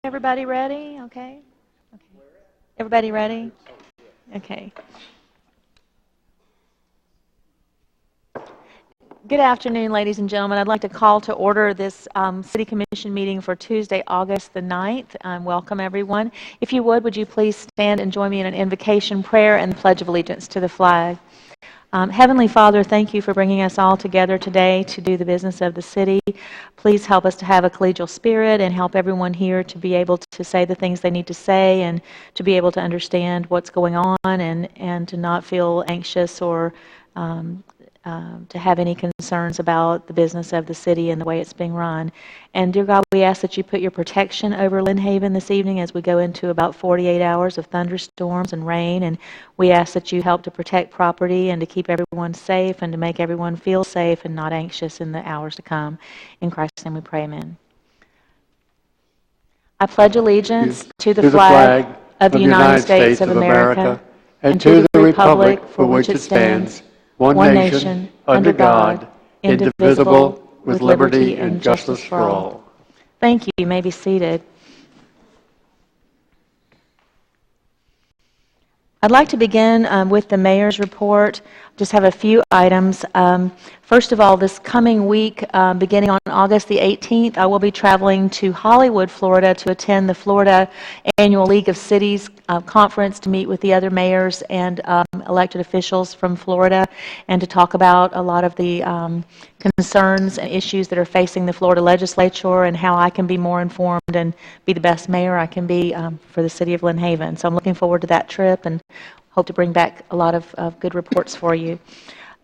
Everybody ready? Okay. Everybody ready? Okay. Good afternoon, ladies and gentlemen. I'd like to call to order this City Commission meeting for Tuesday, August the 9th. Welcome, everyone. If you would you please stand and join me in an invocation prayer and pledge of allegiance to the flag. Heavenly Father, thank you for bringing us all together today to do the business of the city. Please help us to have a collegial spirit and help everyone here to be able to say the things they need to say and to be able to understand what's going on and to not feel anxious or to have any concerns about the business of the city and the way it's being run. And dear God, we ask that you put your protection over Lynn Haven this evening as we go into about 48 hours of thunderstorms and rain. And we ask that you help to protect property and to keep everyone safe and to make everyone feel safe and not anxious in the hours to come. In Christ's name we pray, amen. I pledge allegiance to the flag of the United States of America and to the republic for which it stands, one nation, under God, indivisible, with liberty and justice for all. Thank you. You may be seated. I'd like to begin with the mayor's report. Just have a few items. First of all, this coming week, beginning on August the 18th, I will be traveling to Hollywood, Florida to attend the Florida Annual League of Cities conference to meet with the other mayors and elected officials from Florida and to talk about a lot of the concerns and issues that are facing the Florida legislature and how I can be more informed and be the best mayor I can be for the city of Lynn Haven. So I'm looking forward to that trip and hope to bring back a lot of good reports for you.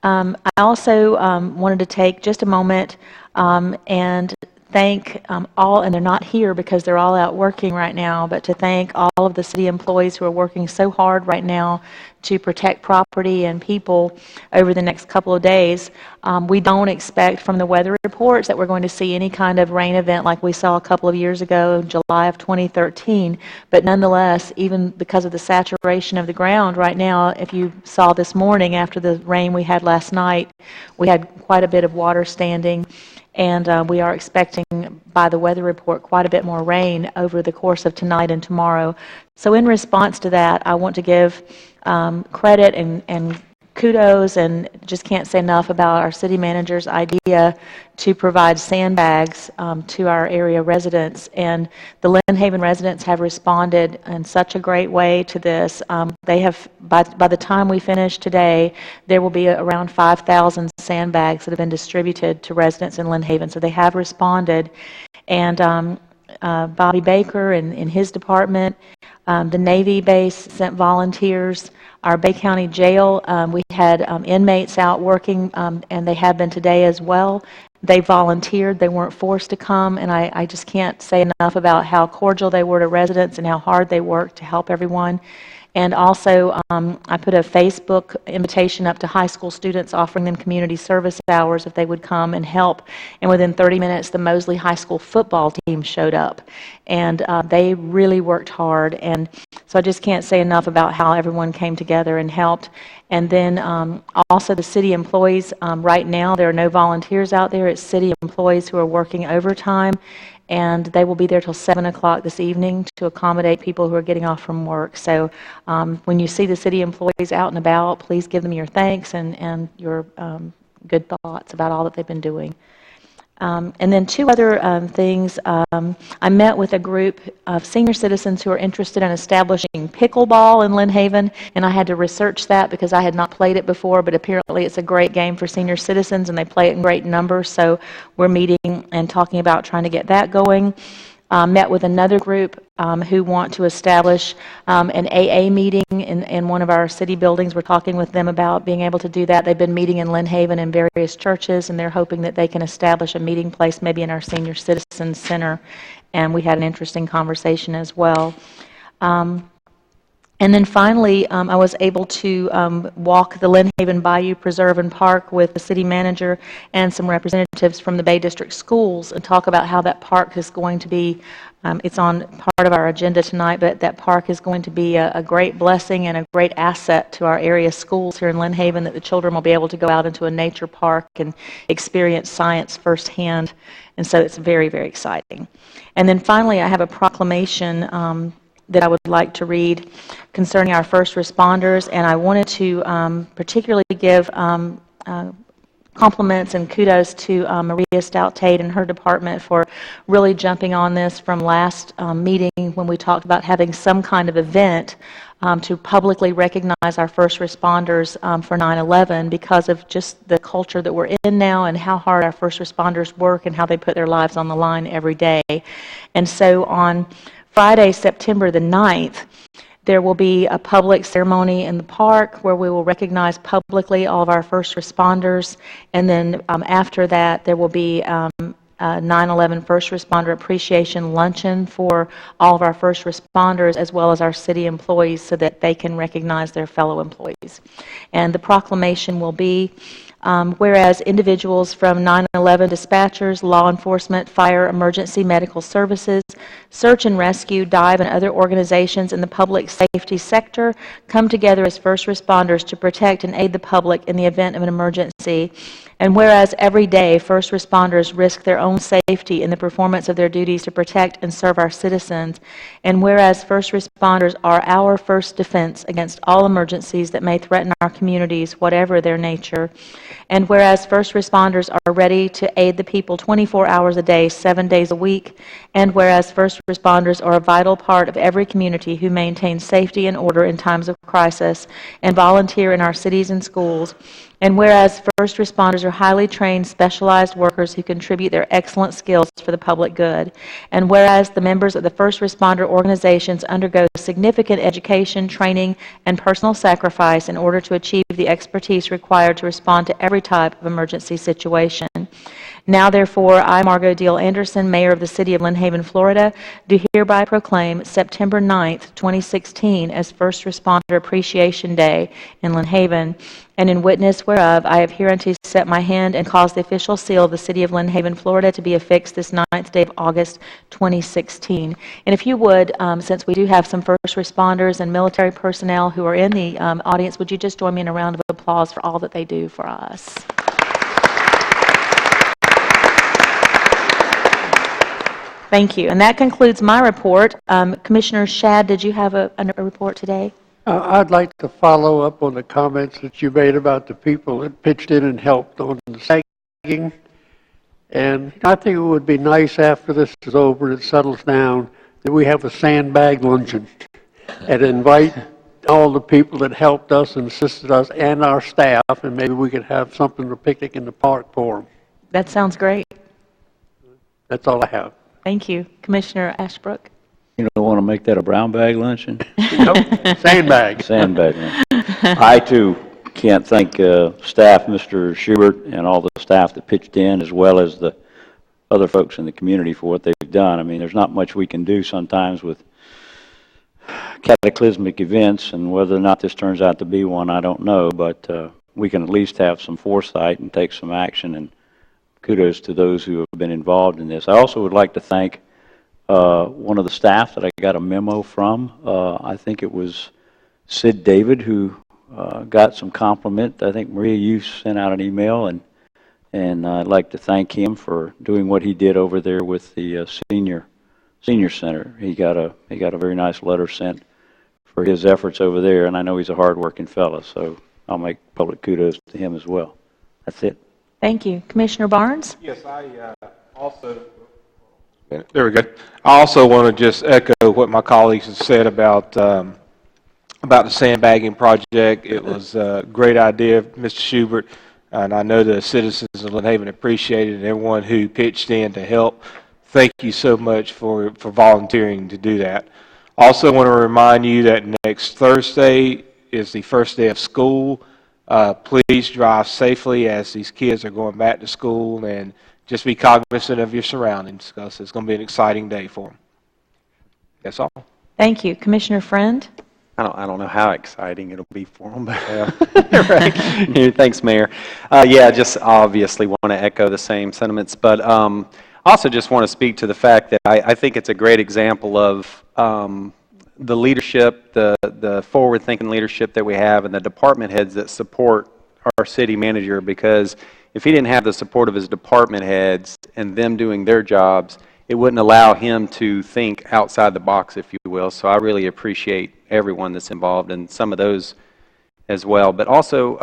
I also wanted to take just a moment and thank all, and they're not here because they're all out working right now, but to thank all of the city employees who are working so hard right now to protect property and people over the next couple of days. We don't expect from the weather reports that we're going to see any kind of rain event like we saw a couple of years ago, July of 2013, but nonetheless, even because of the saturation of the ground right now, if you saw this morning after the rain we had last night, we had quite a bit of water standing. And we are expecting, by the weather report, quite a bit more rain over the course of tonight and tomorrow. So in response to that, I want to give credit and kudos, and just can't say enough about our city manager's idea to provide sandbags to our area residents. And the Lynn Haven residents have responded in such a great way to this. They have, by the time we finish today, there will be around 5,000 sandbags that have been distributed to residents in Lynn Haven. So they have responded. And Bobby Baker in his department, the Navy base sent volunteers. Our Bay County Jail, we had inmates out working, and they have been today as well. They volunteered. They weren't forced to come, and I just can't say enough about how cordial they were to residents and how hard they worked to help everyone. And also, I put a Facebook invitation up to high school students offering them community service hours if they would come and help. And within 30 minutes, the Mosley High School football team showed up. And they really worked hard. And so I just can't say enough about how everyone came together and helped. And then also the city employees, right now there are no volunteers out there. It's city employees who are working overtime. And they will be there till 7 o'clock this evening to accommodate people who are getting off from work. So when you see the city employees out and about, please give them your thanks and your good thoughts about all that they've been doing. And then two other things. I met with a group of senior citizens who are interested in establishing pickleball in Lynn Haven, and I had to research that because I had not played it before, but apparently it's a great game for senior citizens, and they play it in great numbers, so we're meeting and talking about trying to get that going. Met with another group who want to establish an AA meeting in one of our city buildings. We're talking with them about being able to do that. They've been meeting in Lynn Haven in various churches, and they're hoping that they can establish a meeting place maybe in our Senior Citizens Center. And we had an interesting conversation as well. And then finally, I was able to walk the Lynn Haven Bayou Preserve and Park with the city manager and some representatives from the Bay District Schools and talk about how that park is going to be, it's on part of our agenda tonight, but that park is going to be a great blessing and a great asset to our area schools here in Lynn Haven, that the children will be able to go out into a nature park and experience science firsthand. And so it's very, very exciting. And then finally, I have a proclamation that I would like to read concerning our first responders, and I wanted to particularly give compliments and kudos to Maria Stout-Tate and her department for really jumping on this from last meeting when we talked about having some kind of event to publicly recognize our first responders for 9/11 because of just the culture that we're in now and how hard our first responders work and how they put their lives on the line every day. And so on Friday, September the 9th, there will be a public ceremony in the park where we will recognize publicly all of our first responders. And then after that, there will be a 9/11 First Responder Appreciation Luncheon for all of our first responders as well as our city employees so that they can recognize their fellow employees. And the proclamation will be, whereas individuals from 9/11 dispatchers, law enforcement, fire, emergency medical services, search and rescue, dive, and other organizations in the public safety sector come together as first responders to protect and aid the public in the event of an emergency. And whereas every day first responders risk their own safety in the performance of their duties to protect and serve our citizens, and whereas first responders are our first defense against all emergencies that may threaten our communities, whatever their nature, and whereas first responders are ready to aid the people 24 hours a day, 7 days a week, and whereas first responders are a vital part of every community who maintain safety and order in times of crisis and volunteer in our cities and schools, and whereas first responders are highly trained, specialized workers who contribute their excellent skills for the public good, and whereas the members of the first responder organizations undergo significant education, training, and personal sacrifice in order to achieve the expertise required to respond to every type of emergency situation. Now, therefore, I, Margot Deal Anderson, Mayor of the City of Lynn Haven, Florida, do hereby proclaim September 9th, 2016 as First Responder Appreciation Day in Lynn Haven, and in witness whereof I have hereunto set my hand and caused the official seal of the City of Lynn Haven, Florida to be affixed this 9th day of August, 2016. And if you would, since we do have some first responders and military personnel who are in the audience, would you just join me in a round of applause for all that they do for us? Thank you. And that concludes my report. Commissioner Shad, did you have a report today? I'd like to follow up on the comments that you made about the people that pitched in and helped on the sagging. And I think it would be nice after this is over and it settles down that we have a sandbag luncheon and invite all the people that helped us and assisted us and our staff, and maybe we could have something to picnic in the park for them. That sounds great. That's all I have. Thank you. Commissioner Ashbrook? You don't want to make that a brown bag luncheon? Nope, sandbag. Sandbag luncheon. I, too, can't thank staff, Mr. Schubert, and all the staff that pitched in, as well as the other folks in the community for what they've done. I mean, there's not much we can do sometimes with cataclysmic events, and whether or not this turns out to be one, I don't know, but we can at least have some foresight and take some action, and kudos to those who have been involved in this. I also would like to thank one of the staff that I got a memo from. I think it was Sid David who got some compliment. I think, Maria, you sent out an email, and I'd like to thank him for doing what he did over there with the senior center. He got a very nice letter sent for his efforts over there, and I know he's a hard-working fellow, so I'll make public kudos to him as well. That's it. Thank you. Commissioner Barnes? Yes, I also, there we go. I also want to just echo what my colleagues have said about the sandbagging project. It was a great idea, Mr. Schubert, and I know the citizens of Lynn Haven appreciated it, and everyone who pitched in to help. Thank you so much for volunteering to do that. Also want to remind you that next Thursday is the first day of school. Please drive safely as these kids are going back to school, and just be cognizant of your surroundings because it's going to be an exciting day for them. That's all. Thank you. Commissioner Friend? I don't know how exciting it'll be for them, but right. Yeah, thanks, Mayor. Yeah, just obviously want to echo the same sentiments, but also just want to speak to the fact that I think it's a great example of the leadership, the forward-thinking leadership that we have, and the department heads that support our city manager, because if he didn't have the support of his department heads and them doing their jobs, it wouldn't allow him to think outside the box, if you will. So I really appreciate everyone that's involved and some of those as well. But also,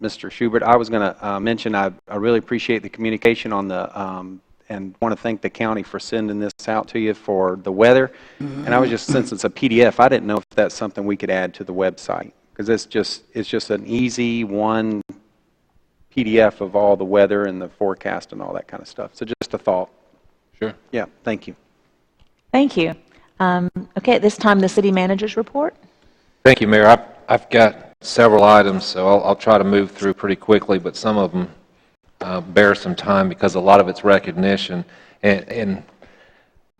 Mr. Schubert, I was going to mention I really appreciate the communication on the, and want to thank the county for sending this out to you for the weather. And I was just, since it's a PDF, I didn't know if that's something we could add to the website, because it's just an easy one PDF of all the weather and the forecast and all that kind of stuff. So just a thought. Sure. Yeah, thank you. Thank you. Okay, at this time, the city manager's report. Thank you, Mayor. I've got several items, so I'll try to move through pretty quickly, but some of them bear some time because a lot of it's recognition. And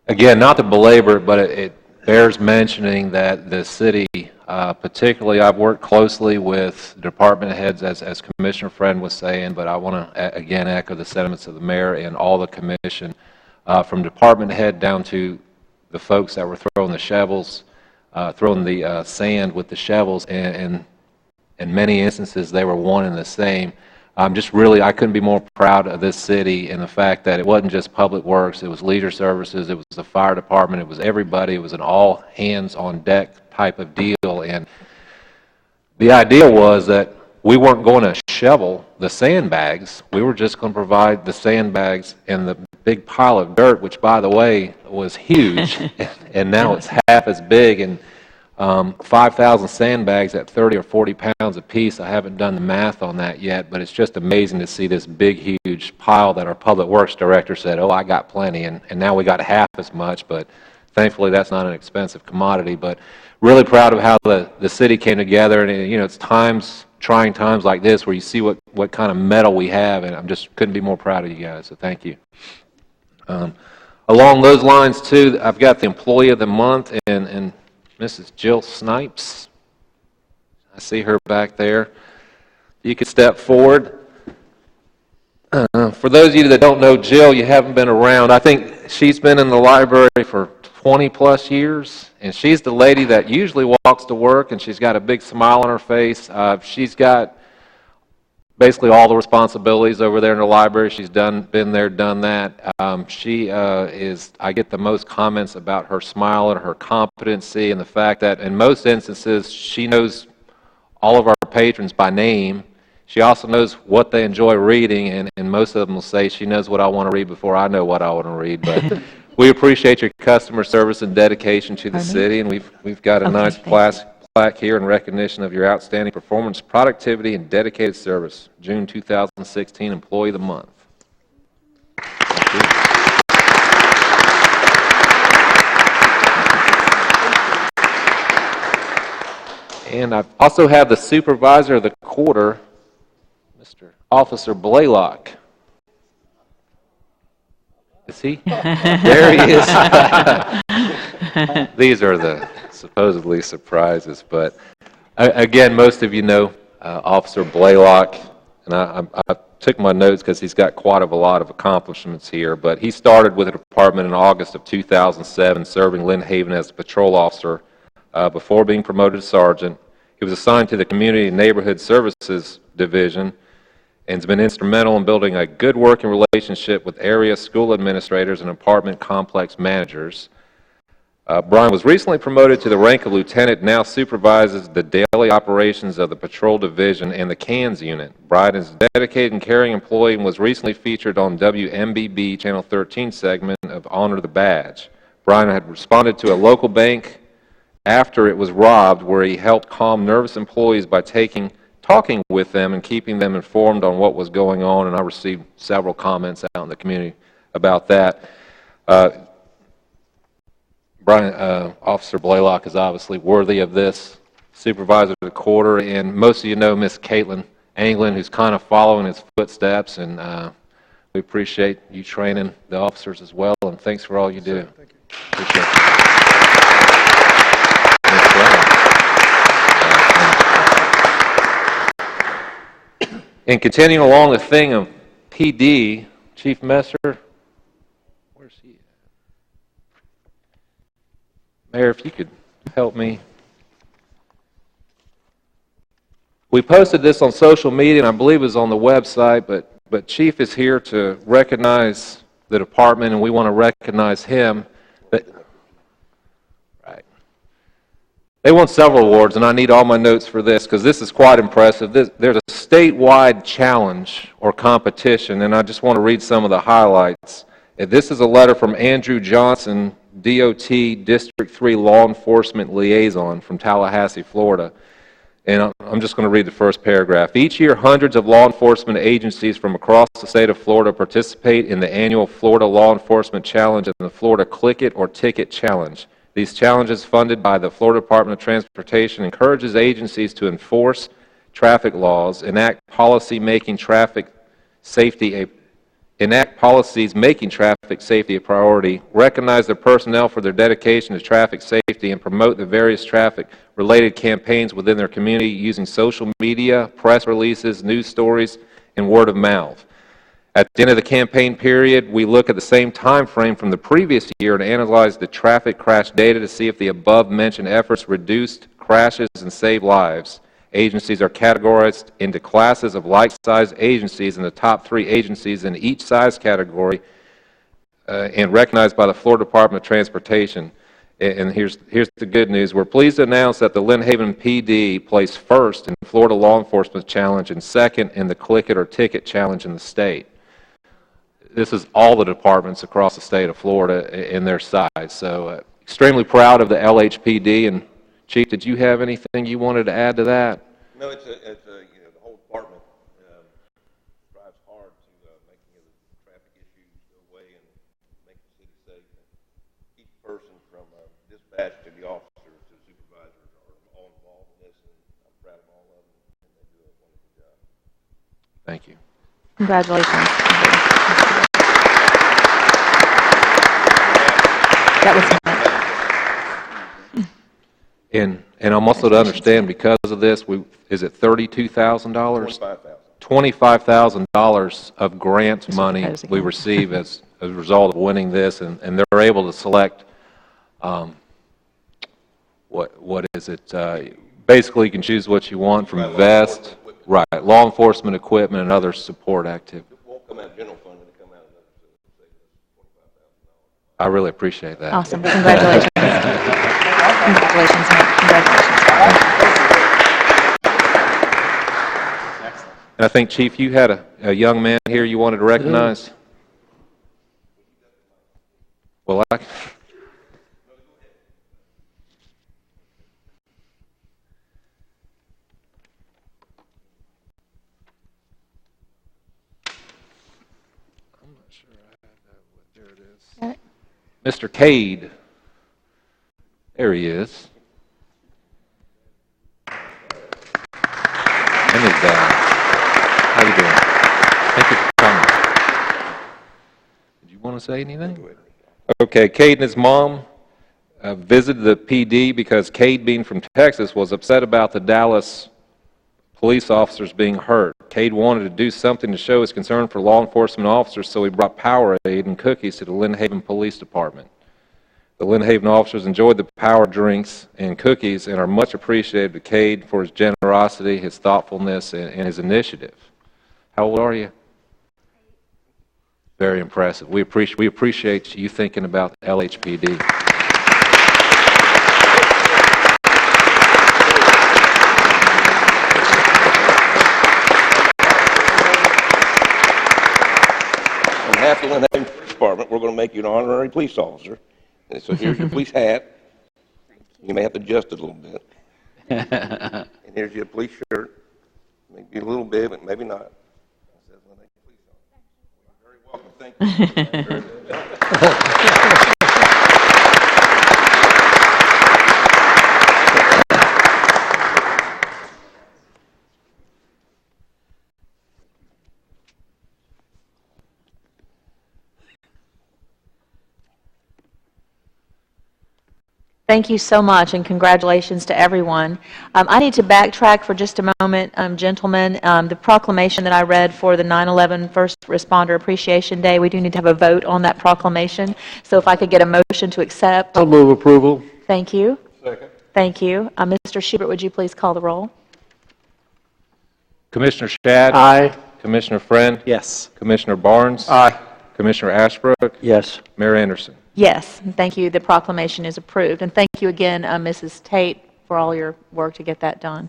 again, not to belabor it, but it bears mentioning that the city, particularly, I've worked closely with department heads, as Commissioner Friend was saying, but I want to again echo the sentiments of the mayor and all the commission, from department head down to the folks that were throwing the shovels, throwing the sand with the shovels, and in many instances they were one and the same. Just really, I couldn't be more proud of this city and the fact that it wasn't just public works, it was leisure services, it was the fire department, it was everybody, it was an all hands on deck type of deal. And the idea was that we weren't going to shovel the sandbags, we were just going to provide the sandbags and the big pile of dirt, which by the way was huge, and now it's half as big, and 5,000 sandbags at 30 or 40 pounds a piece. I haven't done the math on that yet, but it's just amazing to see this big, huge pile that our public works director said, oh, I got plenty, and now we got half as much, but thankfully that's not an expensive commodity. But really proud of how the city came together, and you know, it's trying times like this where you see what kind of metal we have, and I'm just couldn't be more proud of you guys, so thank you. Along those lines too, I've got the Employee of the Month, and Mrs. Jill Snipes. I see her back there. You could step forward. For those of you that don't know Jill, you haven't been around. I think she's been in the library for 20 plus years, and she's the lady that usually walks to work, and she's got a big smile on her face. She's got basically all the responsibilities over there in the library. She's been there, done that. I get the most comments about her smile and her competency, and the fact that in most instances she knows all of our patrons by name. She also knows what they enjoy reading, and most of them will say she knows what I want to read before I know what I want to read. But we appreciate your customer service and dedication to the city, and we've got a nice plaque here in recognition of your outstanding performance, productivity, and dedicated service. June 2016 Employee of the Month. Thank you. And I also have the Supervisor of the Quarter, Mr. Officer Blaylock. Is he? There he is. These are the supposedly surprises, but again, most of you know Officer Blaylock, and I took my notes because he's got quite a lot of accomplishments here, but he started with the department in August of 2007, serving Lynn Haven as a patrol officer before being promoted to sergeant. He was assigned to the Community and Neighborhood Services Division and has been instrumental in building a good working relationship with area school administrators and apartment complex managers. Brian was recently promoted to the rank of lieutenant, now supervises the daily operations of the patrol division and the CANS unit. Brian is a dedicated and caring employee and was recently featured on WMBB Channel 13 segment of Honor the Badge. Brian had responded to a local bank after it was robbed, where he helped calm nervous employees by talking with them and keeping them informed on what was going on, and I received several comments out in the community about that. Officer Blaylock is obviously worthy of this. Supervisor of the Quarter, and most of you know Miss Caitlin Anglin, who's kind of following his footsteps, and we appreciate you training the officers as well, and thanks for all you do. Thank you. Appreciate it. And continuing along the thing of PD, Chief Messer, where's he at? Mayor, if you could help me. We posted this on social media, and I believe it was on the website, but Chief is here to recognize the department, and we want to recognize him. Right. They won several awards, and I need all my notes for this, because this is quite impressive. There's a statewide challenge or competition, and I just want to read some of the highlights. This is a letter from Andrew Johnson, DOT District 3 Law Enforcement Liaison from Tallahassee, Florida. And I'm just going to read the first paragraph. Each year, hundreds of law enforcement agencies from across the state of Florida participate in the annual Florida Law Enforcement Challenge and the Florida Click It or Ticket Challenge. These challenges, funded by the Florida Department of Transportation, encourages agencies to enforce traffic laws, enact policies making traffic safety a priority, recognize their personnel for their dedication to traffic safety, and promote the various traffic-related campaigns within their community using social media, press releases, news stories, and word of mouth. At the end of the campaign period, we look at the same time frame from the previous year and analyze the traffic crash data to see if the above-mentioned efforts reduced crashes and saved lives. Agencies are categorized into classes of like-sized agencies, and the top 3 agencies in each size category and recognized by the Florida Department of Transportation. And here's the good news. We're pleased to announce that the Lynn Haven PD placed first in the Florida Law Enforcement Challenge and second in the Click It or Ticket Challenge in the state. This is all the departments across the state of Florida in their size. So extremely proud of the LHPD. And Chief, did you have anything you wanted to add to that? No, it's you know, the whole department strives hard to make the traffic issues go away and make the city safe. And each person from dispatch to the officers to the supervisors are all involved in this, and I'm proud of all of them, and they do a wonderful job. Thank you. Congratulations. That was And I'm also to understand, because of this, is it $32,000? $25,000 of grant money we receive as a result of winning this, and they're able to select, what is it? Basically, you can choose what you want from vest, right, law enforcement equipment, and other support activities. It won't come out of general fund, it'll come out of $25,000. I really appreciate that. awesome. Congratulations. Congratulations, Mike. Congratulations. And I think, Chief, you had a young man here you wanted to recognize. Well, I'm not sure I had that. There it is. Got it. Mr. Cade. There he is. And his dad. How you doing? Thank you for coming. Did you want to say anything? Okay, Cade and his mom visited the PD because Cade, being from Texas, was upset about the Dallas police officers being hurt. Cade wanted to do something to show his concern for law enforcement officers, so he brought Powerade and cookies to the Lynn Haven Police Department. The Lynn Haven officers enjoyed the power drinks and cookies and are much appreciated to Cade for his generosity, his thoughtfulness, and his initiative. How old are you? Very impressive. We appreciate you thinking about LHPD. On behalf of the Lynn Haven Police Department, we're going to make you an honorary police officer. And so here's your police hat. You may have to adjust it a little bit. And here's your police shirt. Maybe a little bit, but maybe not. It says Lynn Haven Police Officer. You're very welcome. Thank you. Thank you so much, and congratulations to everyone. I need to backtrack for just a moment, gentlemen. The proclamation that I read for the 9/11 First Responder Appreciation Day, we do need to have a vote on that proclamation. So if I could get a motion to accept. I'll move approval. Thank you. Second. Thank you. Mr. Schubert, would you please call the roll? Commissioner Shad? Aye. Commissioner Friend? Yes. Commissioner Barnes? Aye. Commissioner Ashbrook? Yes. Mayor Anderson? Yes, and thank you. The proclamation is approved. And thank you again, Mrs. Tate, for all your work to get that done.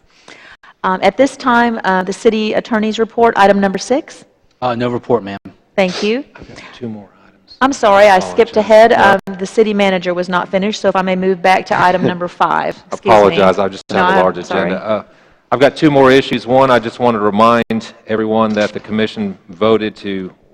At this time, the city attorney's report, item number 6. No report, ma'am. Thank you. I've got 2 more items. I'm sorry, I skipped ahead. The city manager was not finished, so if I may move back to item number 5. Excuse me. Apologize, I just have a large sorry. agenda. I've got 2 more issues. One, I just wanted to remind everyone that the commission voted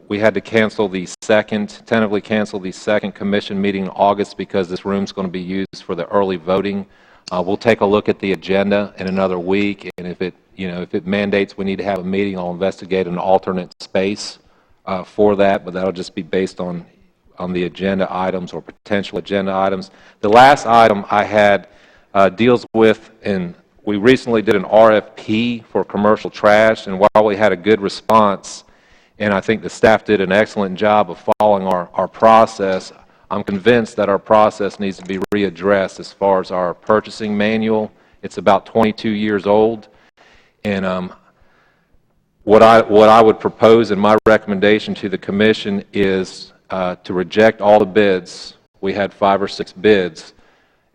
we had to tentatively cancel the second commission meeting in August because this room's going to be used for the early voting. We'll take a look at the agenda in another week, and if it mandates we need to have a meeting, I'll investigate an alternate space for that, but that'll just be based on the agenda items or potential agenda items. The last item I had deals with, and we recently did an RFP for commercial trash, and while we had a good response, and I think the staff did an excellent job of following our process, I'm convinced that our process needs to be readdressed as far as our purchasing manual. It's about 22 years old, and what I would propose, and my recommendation to the commission is to reject all the bids. We had 5 or 6 bids,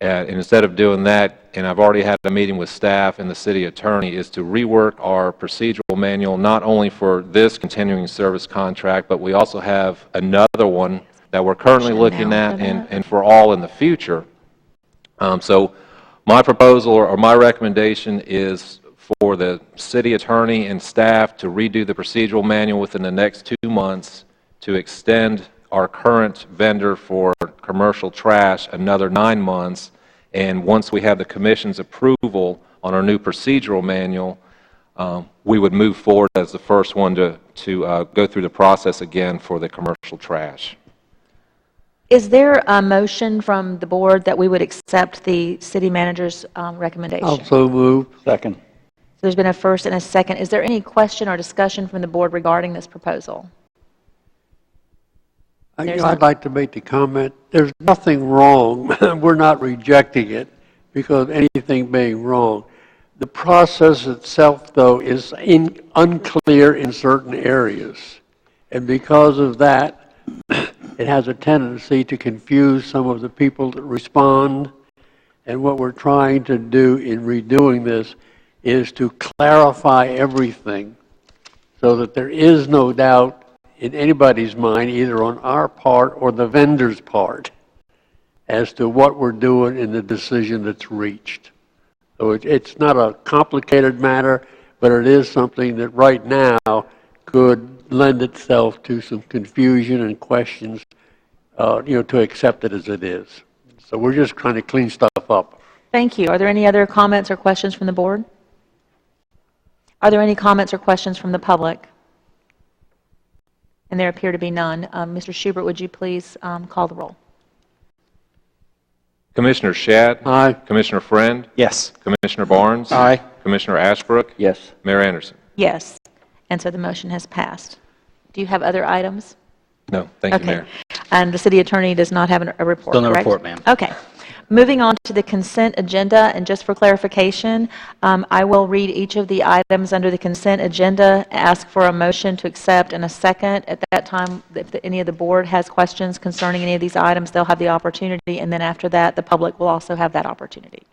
and instead of doing that, and I've already had a meeting with staff and the city attorney, is to rework our procedural manual, not only for this continuing service contract, but we also have another one that we're currently looking at and for all in the future. So my proposal or my recommendation is for the city attorney and staff to redo the procedural manual within the next 2 months, to extend our current vendor for commercial trash another 9 months, and once we have the commission's approval on our new procedural manual, we would move forward as the first one to go through the process again for the commercial trash. Is there a motion from the board that we would accept the city manager's recommendation? Also move. Second. So there's been a first and a second. Is there any question or discussion from the board regarding this proposal? I'd like to make the comment, there's nothing wrong. We're not rejecting it because of anything being wrong. The process itself, though, is unclear in certain areas. And because of that, it has a tendency to confuse some of the people that respond. And what we're trying to do in redoing this is to clarify everything so that there is no doubt in anybody's mind, either on our part or the vendor's part, as to what we're doing in the decision that's reached. So it's not a complicated matter, but it is something that right now could lend itself to some confusion and questions, to accept it as it is. So we're just trying to clean stuff up. Thank you. Are there any other comments or questions from the board? Are there any comments or questions from the public? And there appear to be none. Mr. Schubert, would you please call the roll? Commissioner Shad? Aye. Commissioner Friend? Yes. Commissioner Barnes? Aye. Commissioner Ashbrook? Yes. Mayor Anderson? Yes. And so the motion has passed. Do you have other items? No, thank you, Mayor. And the city attorney does not have a report, Still no correct? report, ma'am. Okay. Moving on to the consent agenda, and just for clarification, I will read each of the items under the consent agenda, ask for a motion to accept and a second. At that time, if any of the board has questions concerning any of these items, they'll have the opportunity, and then after that, the public will also have that opportunity.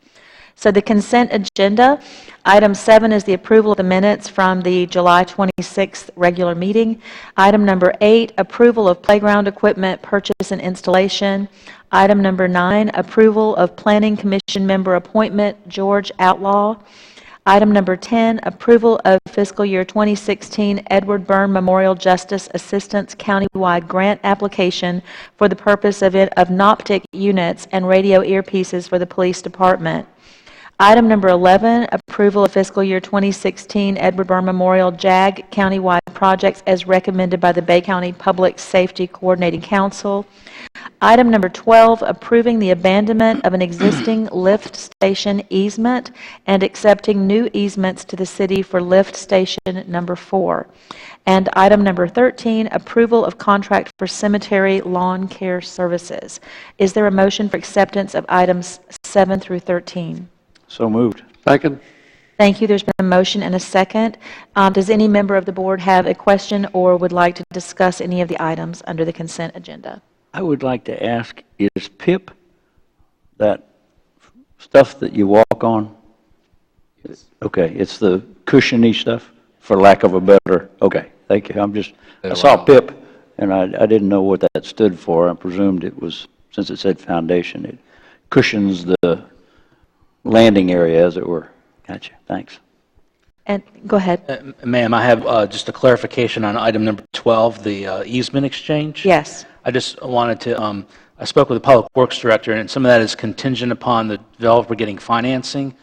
So the consent agenda, item 7 is the approval of the minutes from the July 26th regular meeting. Item number 8, approval of playground equipment purchase and installation. Item number 9, approval of Planning Commission member appointment, George Outlaw. Item number 10, approval of fiscal year 2016 Edward Byrne Memorial Justice Assistance countywide grant application for the purpose of Noptic units and radio earpieces for the police department. Item number 11, approval of fiscal year 2016 Edward Byrne Memorial JAG countywide projects as recommended by the Bay County Public Safety Coordinating Council. Item number 12, approving the abandonment of an existing lift station easement and accepting new easements to the city for lift station number 4. And item number 13, approval of contract for cemetery lawn care services. Is there a motion for acceptance of items 7 through 13? So moved. Second? Thank you. There's been a motion and a second. Does any member of the board have a question or would like to discuss any of the items under the consent agenda? I would like to ask, is PIP that stuff that you walk on? Okay, it's the cushiony stuff, for lack of a better, okay, thank you. I saw PIP, and I didn't know what that stood for. I presumed it was, since it said foundation, it cushions the landing area, as it were. Gotcha, thanks. And go ahead. Ma'am, I have just a clarification on item number 12, the easement exchange. Yes. I just wanted to, I spoke with the Public Works Director, and some of that is contingent upon the developer getting financing.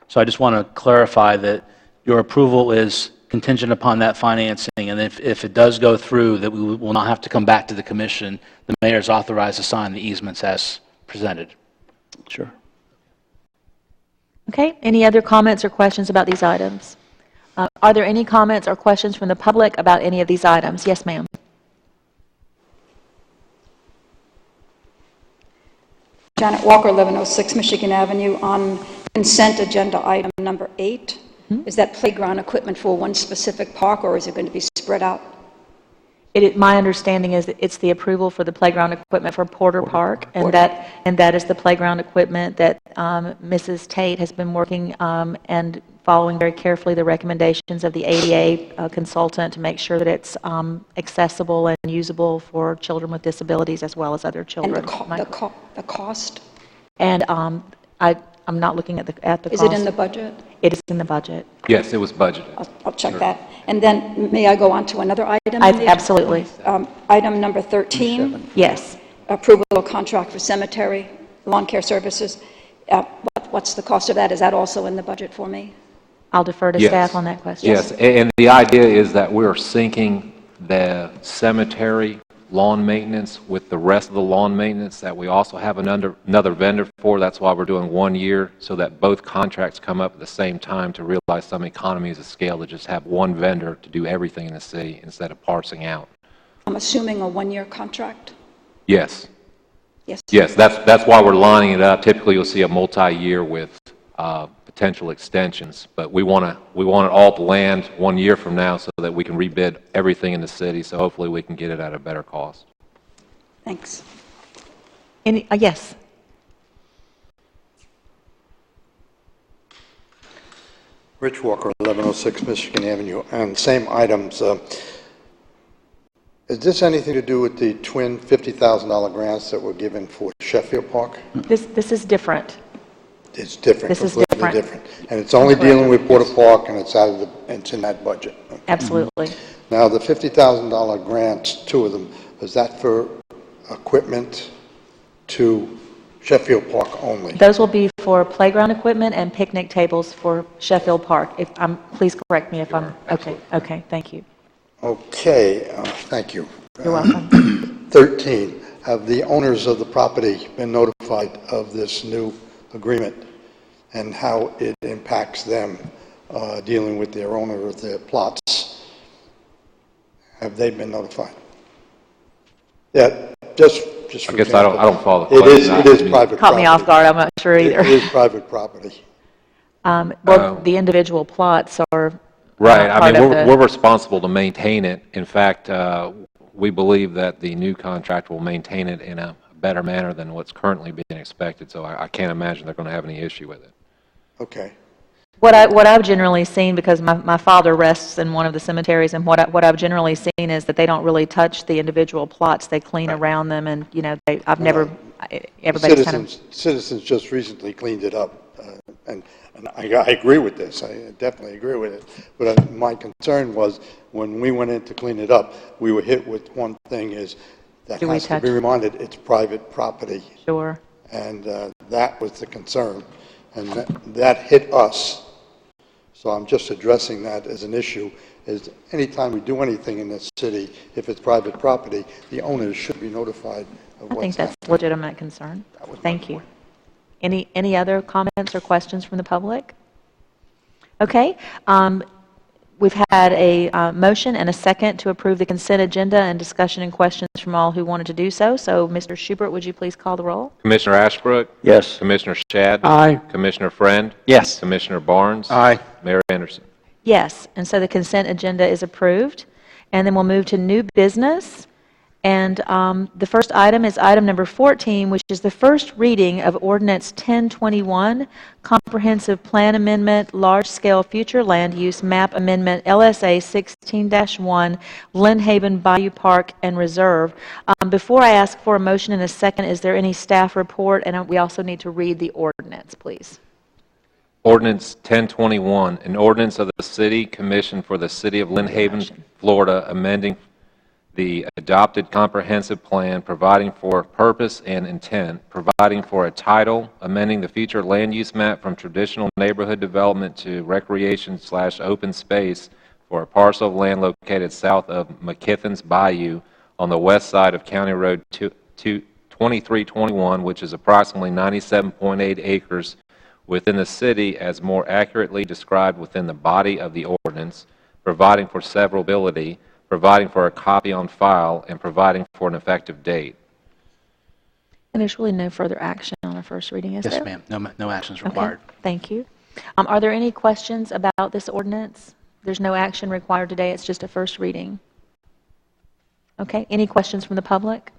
So I just want to clarify that your approval is contingent upon that financing, and if it does go through, that we will not have to come back to the commission. The mayor is authorized to sign the easements as presented. Sure. Okay, any other comments or questions about these items? Are there any comments or questions from the public about any of these items? Yes, ma'am. Janet Walker, 1106 Michigan Avenue, on consent agenda item number 8. Is that playground equipment for one specific park, or is it going to be spread out? My understanding is that it's the approval for the playground equipment for Porter Park, and that is the playground equipment that Mrs. Tate has been working and following very carefully the recommendations of the ADA consultant to make sure that it's accessible and usable for children with disabilities as well as other children. And the cost? And I'm not looking at the cost. Is it in the budget? It is in the budget. Yes, it was budgeted. I'll check that. And then, may I go on to another item? Absolutely. Item number 13, Yes. approval of contract for cemetery lawn care services. What's the cost of that? Is that also in the budget for me? I'll defer to Yes. staff on that question. Yes, and the idea is that we're syncing the cemetery lawn maintenance with the rest of the lawn maintenance that we also have another vendor for. That's why we're doing 1 year, so that both contracts come up at the same time to realize some economies of scale to just have one vendor to do everything in the city instead of parsing out. I'm assuming a 1-year contract? Yes. Yes. Yes, that's why we're lining it up. Typically, you'll see a multi-year with potential extensions, but we want it all to land 1 year from now so that we can rebid everything in the city, so hopefully we can get it at a better cost. Thanks. Yes. Rich Walker, 1106 Michigan Avenue, and same items. Is this anything to do with the twin $50,000 grants that were given for Sheffield Park? This is different. It's different, This is completely different. And it's only dealing with Porter Park, and it's in that budget. Absolutely. Now, the $50,000 grants, 2 of them, is that for equipment to Sheffield Park only? Those will be for playground equipment and picnic tables for Sheffield Park. Please correct me if I'm, okay, thank you. Okay, thank you. You're welcome. 13, have the owners of the property been notified of this new agreement and how it impacts them dealing with their owner of their plots? Have they been notified? Yeah, just for I guess I don't follow the It question. is private property. Caught me off guard, I'm not sure either. It is private property. Well, the individual plots are Right, I part mean, of the- we're responsible to maintain it. In fact, we believe that the new contract will maintain it in a better manner than what's currently being expected, so I can't imagine they're going to have any issue with it. Okay. What I've generally seen, because my father rests in one of the cemeteries, and what I've generally seen is that they don't really touch the individual plots. They clean around them, and everybody's kind of... Citizens just recently cleaned it up, and I agree with this. I definitely agree with it. But my concern was when we went in to clean it up, we were hit with one thing is that Do we has to touch- be reminded it's private property. Sure. And that was the concern. And that hit us. So I'm just addressing that as an issue, is anytime we do anything in this city, if it's private property, the owners should be notified of I think what's that's happening. a legitimate concern. Thank you. Any other comments or questions from the public? Okay. We've had a motion and a second to approve the consent agenda and discussion and questions from all who wanted to do so. So, Mr. Schubert, would you please call the roll? Commissioner Ashbrook? Yes. Commissioner Shad? Aye. Commissioner Friend? Yes. Commissioner Barnes? Aye. Mayor Anderson? Yes, and so the consent agenda is approved. And then we'll move to new business. And the first item is item number 14, which is the first reading of Ordinance 1021, Comprehensive Plan Amendment, Large-Scale Future Land Use Map Amendment, LSA 16-1, Lynn Haven Bayou Park and Reserve. Before I ask for a motion in a second, is there any staff report? And we also need to read the ordinance, please. Ordinance 1021, an ordinance of the City Commission for the City of Lynn Haven, Florida, amending the adopted comprehensive plan, providing for purpose and intent, providing for a title, amending the future land use map from traditional neighborhood development to recreation/open space for a parcel of land located south of McKithen's Bayou on the west side of County Road 2321, which is approximately 97.8 acres within the city as more accurately described within the body of the ordinance, providing for severability, providing for a copy on file, and providing for an effective date. And there's really no further action on a first reading, is Yes, there? ma'am. No actions Okay, required. thank you. Are there any questions about this ordinance? There's no action required today, it's just a first reading. Okay, any questions from the public?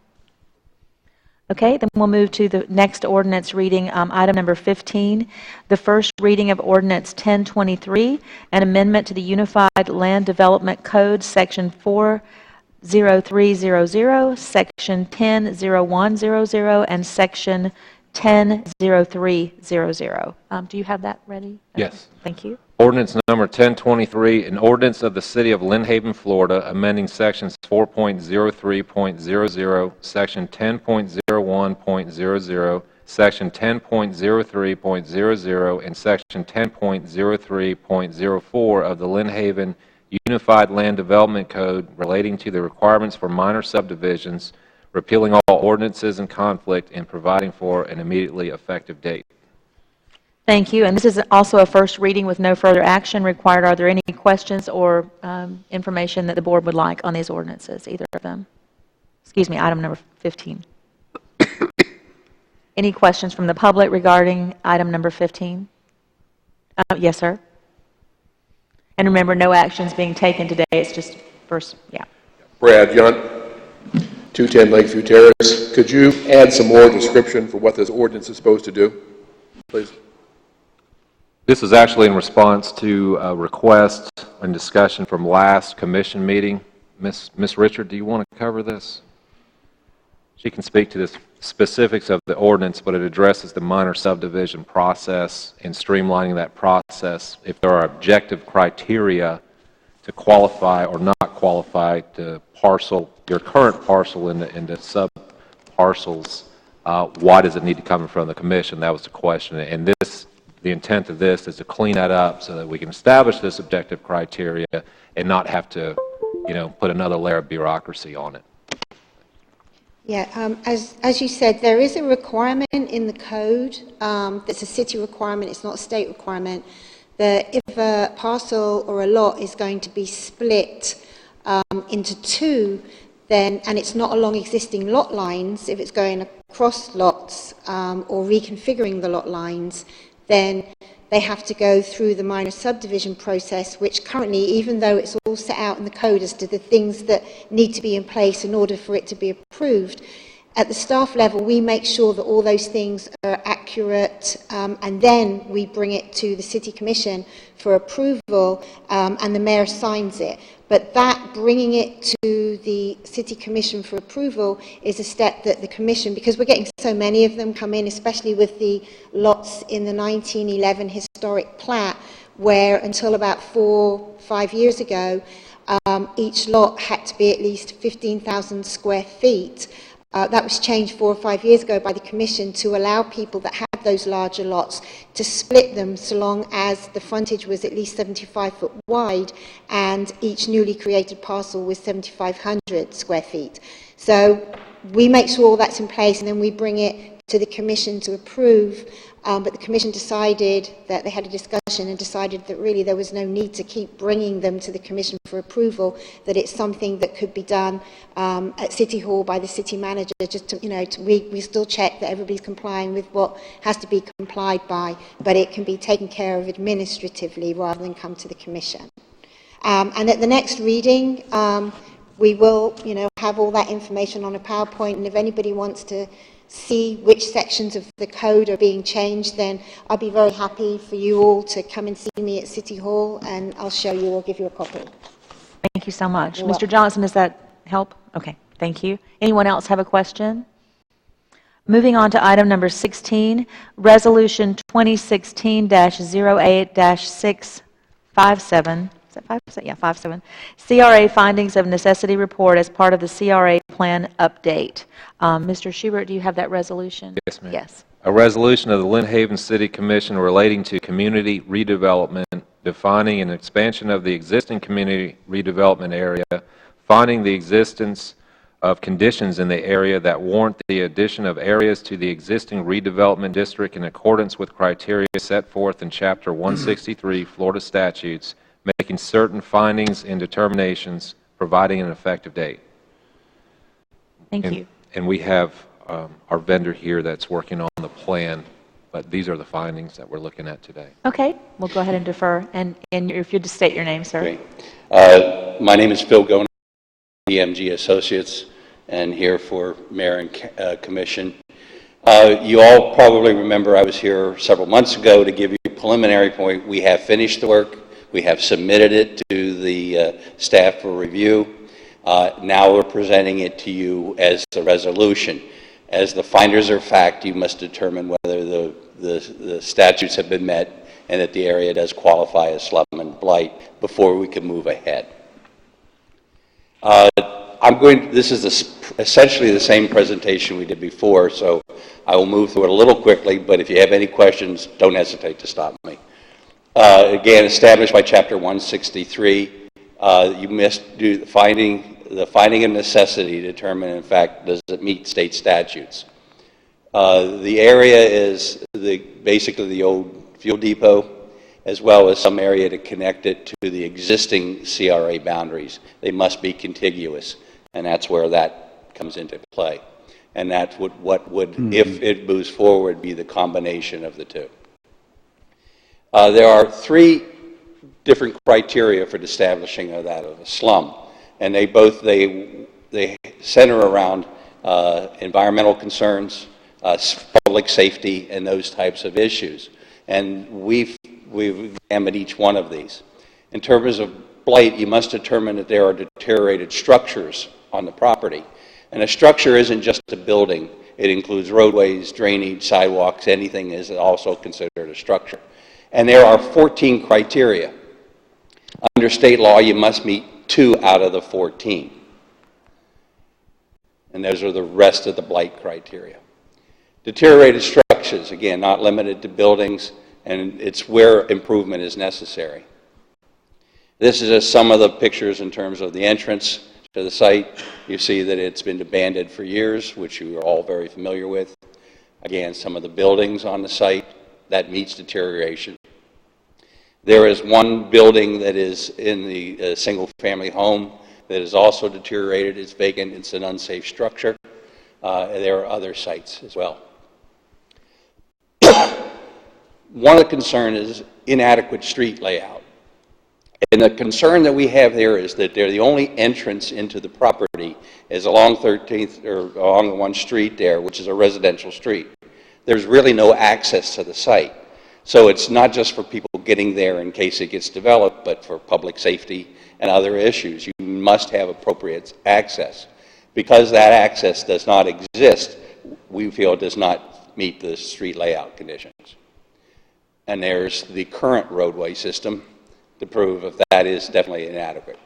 Okay, then we'll move to the next ordinance reading, item number 15, the first reading of Ordinance 1023, an amendment to the Unified Land Development Code, Section 40300, Section 100100, and Section 100300. Do you have that ready? Yes. Thank you. Ordinance number 1023, an ordinance of the City of Lynn Haven, Florida, amending sections 4.03.00, section 10.01.00, section 10.03.00, and section 10.03.04 of the Lynn Haven Unified Land Development Code relating to the requirements for minor subdivisions, repealing all ordinances in conflict, and providing for an immediately effective date. Thank you. And this is also a first reading with no further action required. Are there any questions or information that the board would like on these ordinances, either of them? Excuse me, item number 15. Any questions from the public regarding item number 15? Yes, sir. And remember, no actions being taken today. It's just first, yeah. Brad Yunt, 210 Lakeview Terrace. Could you add some more description for what this ordinance is supposed to do, please? This is actually in response to a request and discussion from last commission meeting. Miss Richard, do you want to cover this? She can speak to the specifics of the ordinance, but it addresses the minor subdivision process and streamlining that process. If there are objective criteria to qualify or not qualify to parcel, your current parcel into sub-parcels, why does it need to come in front of the commission? That was the question. And the intent of this is to clean that up so that we can establish this objective criteria and not have to, put another layer of bureaucracy on it. Yeah, as you said, there is a requirement in the code that's a city requirement, it's not a state requirement, that if a parcel or a lot is going to be split into two, then, and it's not along existing lot lines, if it's going across lots or reconfiguring the lot lines, then they have to go through the minor subdivision process, which currently, even though it's all set out in the code as to the things that need to be in place in order for it to be approved, at the staff level, we make sure that all those things are accurate, and then we bring it to the City Commission for approval, and the mayor signs it. But that, bringing it to the City Commission for approval, is a step that the Commission, because we're getting so many of them come in, especially with the lots in the 1911 historic plat, where until about 4-5 years ago, each lot had to be at least 15,000 square feet. That was changed 4 or 5 years ago by the Commission to allow people that have those larger lots to split them so long as the frontage was at least 75 foot wide and each newly created parcel was 7,500 square feet. So we make sure all that's in place, and then we bring it to the commission to approve. But the commission decided that they had a discussion and decided that really there was no need to keep bringing them to the commission for approval, that it's something that could be done at City Hall by the city manager, just to, we still check that everybody's complying with what has to be complied by, but it can be taken care of administratively rather than come to the commission. And at the next reading, we will, have all that information on a PowerPoint, and if anybody wants to see which sections of the code are being changed, then I'd be very happy for you all to come and see me at City Hall, and I'll show you or give you a copy. Thank you so much. You're Mr. welcome. Johnson, does that help? Okay, thank you. Anyone else have a question? Moving on to item number 16, Resolution 2016-08-657. Is that 57? Yeah, 57. CRA Findings of Necessity Report as part of the CRA Plan Update. Mr. Schubert, do you have that resolution? Yes, ma'am. Yes. A resolution of the Lynn Haven City Commission relating to community redevelopment, defining an expansion of the existing community redevelopment area, finding the existence of conditions in the area that warrant the addition of areas to the existing redevelopment district in accordance with criteria set forth in Chapter 163 Florida statutes, making certain findings and determinations, providing an effective date. Thank you. And we have our vendor here that's working on the plan, but these are the findings that we're looking at today. Okay, we'll go ahead and defer. And if you'd just state your name, sir. Great. My name is Phil Gona, DMG Associates, and here for Mayor and Commission. You all probably remember I was here several months ago to give you a preliminary point. We have finished the work. We have submitted it to the staff for review. Now we're presenting it to you as a resolution. As the finders of fact, you must determine whether the statutes have been met and that the area does qualify as slum and blight before we can move ahead. This is essentially the same presentation we did before, so I will move through it a little quickly, but if you have any questions, don't hesitate to stop me. Again, established by Chapter 163, you must do the finding of necessity to determine, in fact, does it meet state statutes. The area is basically the old fuel depot, as well as some area to connect it to the existing CRA boundaries. They must be contiguous, and that's where that comes into play. And that's what would, if it moves forward, be the combination of the two. There are three different criteria for establishing of a slum, and they center around environmental concerns, public safety, and those types of issues. And we've examined each one of these. In terms of blight, you must determine that there are deteriorated structures on the property. And a structure isn't just a building. It includes roadways, drainage, sidewalks, anything is also considered a structure. And there are 14 criteria. Under state law, you must meet 2 out of the 14. And those are the rest of the blight criteria. Deteriorated structures, again, not limited to buildings, and it's where improvement is necessary. This is just some of the pictures in terms of the entrance to the site. You see that it's been abandoned for years, which you are all very familiar with. Again, some of the buildings on the site, that meets deterioration. There is one building that is in the single-family home that is also deteriorated. It's vacant. It's an unsafe structure. There are other sites as well. One of the concerns is inadequate street layout. And the concern that we have there is that the only entrance into the property is along 13th, or along the one street there, which is a residential street. There's really no access to the site. So it's not just for people getting there in case it gets developed, but for public safety and other issues. You must have appropriate access. Because that access does not exist, we feel it does not meet the street layout conditions. And there's the current roadway system to prove if that is definitely inadequate.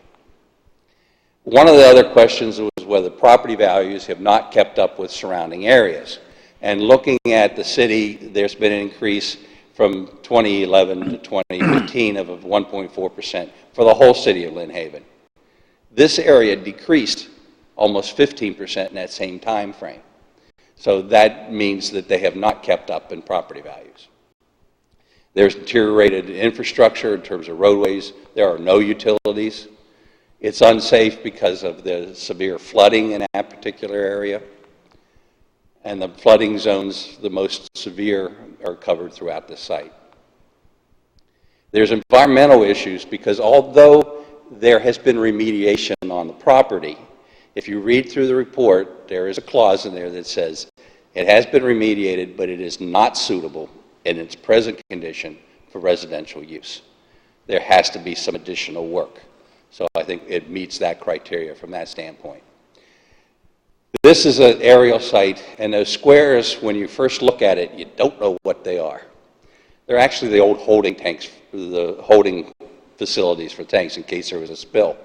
One of the other questions was whether property values have not kept up with surrounding areas. And looking at the city, there's been an increase from 2011 to 2015 of 1.4% for the whole city of Lynn Haven. This area decreased almost 15% in that same time frame. So that means that they have not kept up in property values. There's deteriorated infrastructure in terms of roadways. There are no utilities. It's unsafe because of the severe flooding in that particular area. And the flooding zones, the most severe, are covered throughout the site. There's environmental issues because although there has been remediation on the property, if you read through the report, there is a clause in there that says it has been remediated, but it is not suitable in its present condition for residential use. There has to be some additional work. So I think it meets that criteria from that standpoint. This is an aerial site, and those squares, when you first look at it, you don't know what they are. They're actually the old holding tanks, the holding facilities for tanks in case there was a spill.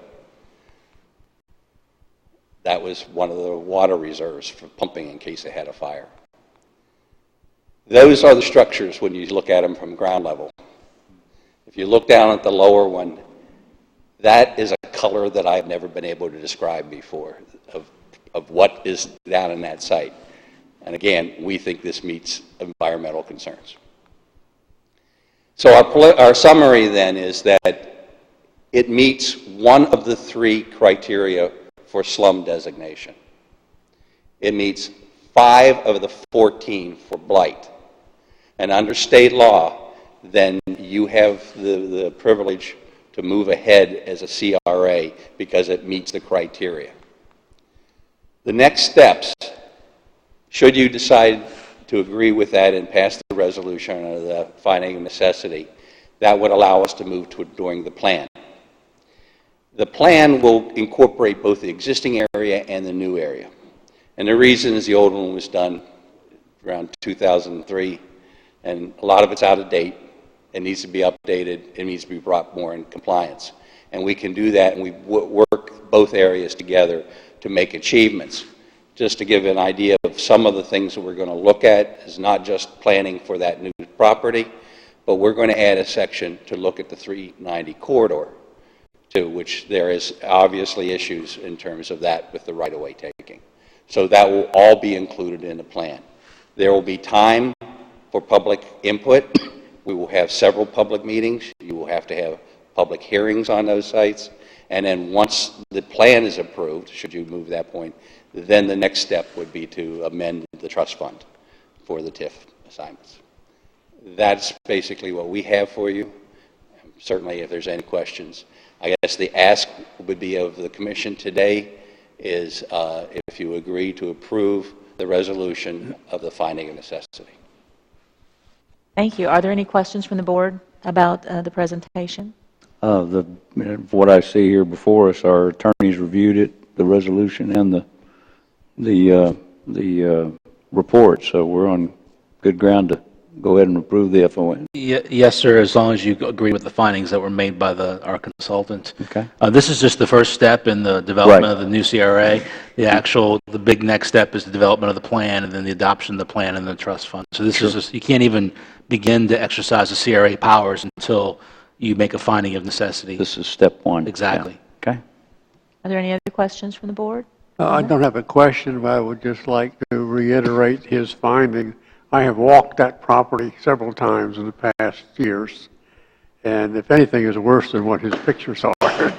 That was one of the water reserves for pumping in case they had a fire. Those are the structures when you look at them from ground level. If you look down at the lower one, that is a color that I've never been able to describe before of what is down in that site. And again, we think this meets environmental concerns. So our summary then is that it meets one of the 3 criteria for slum designation. It meets 5 of the 14 for blight. And under state law, then you have the privilege to move ahead as a CRA because it meets the criteria. The next steps, should you decide to agree with that and pass the resolution of the finding of necessity, that would allow us to move to doing the plan. The plan will incorporate both the existing area and the new area. And the reason is the old one was done around 2003, and a lot of it's out of date. It needs to be updated. It needs to be brought more in compliance. And we can do that, and we work both areas together to make achievements. Just to give an idea of some of the things that we're going to look at is not just planning for that new property, but we're going to add a section to look at the 390 corridor, too, which there is obviously issues in terms of that with the right-of-way taking. So that will all be included in the plan. There will be time for public input. We will have several public meetings. You will have to have public hearings on those sites. And then once the plan is approved, should you move that point, then the next step would be to amend the trust fund for the TIF assignments. That's basically what we have for you. Certainly, if there's any questions. I guess the ask would be of the commission today is if you agree to approve the resolution of the finding of necessity. Thank you. Are there any questions from the board about the presentation? What I see here before us, our attorneys reviewed it, the resolution and the report, so we're on good ground to go ahead and approve the FON. Yes, sir, as long as you agree with the findings that were made by our consultant. Okay. This is just the first step in the development Right. of the new CRA. The big next step is the development of the plan and then the adoption of the plan and the trust fund. So this is just, you can't even begin to exercise the CRA powers until you make a finding of necessity. This is step 1. Exactly. Yeah. Okay. Are there any other questions from the board? I don't have a question, but I would just like to reiterate his finding. I have walked that property several times in the past years, and if anything is worse than what his pictures are.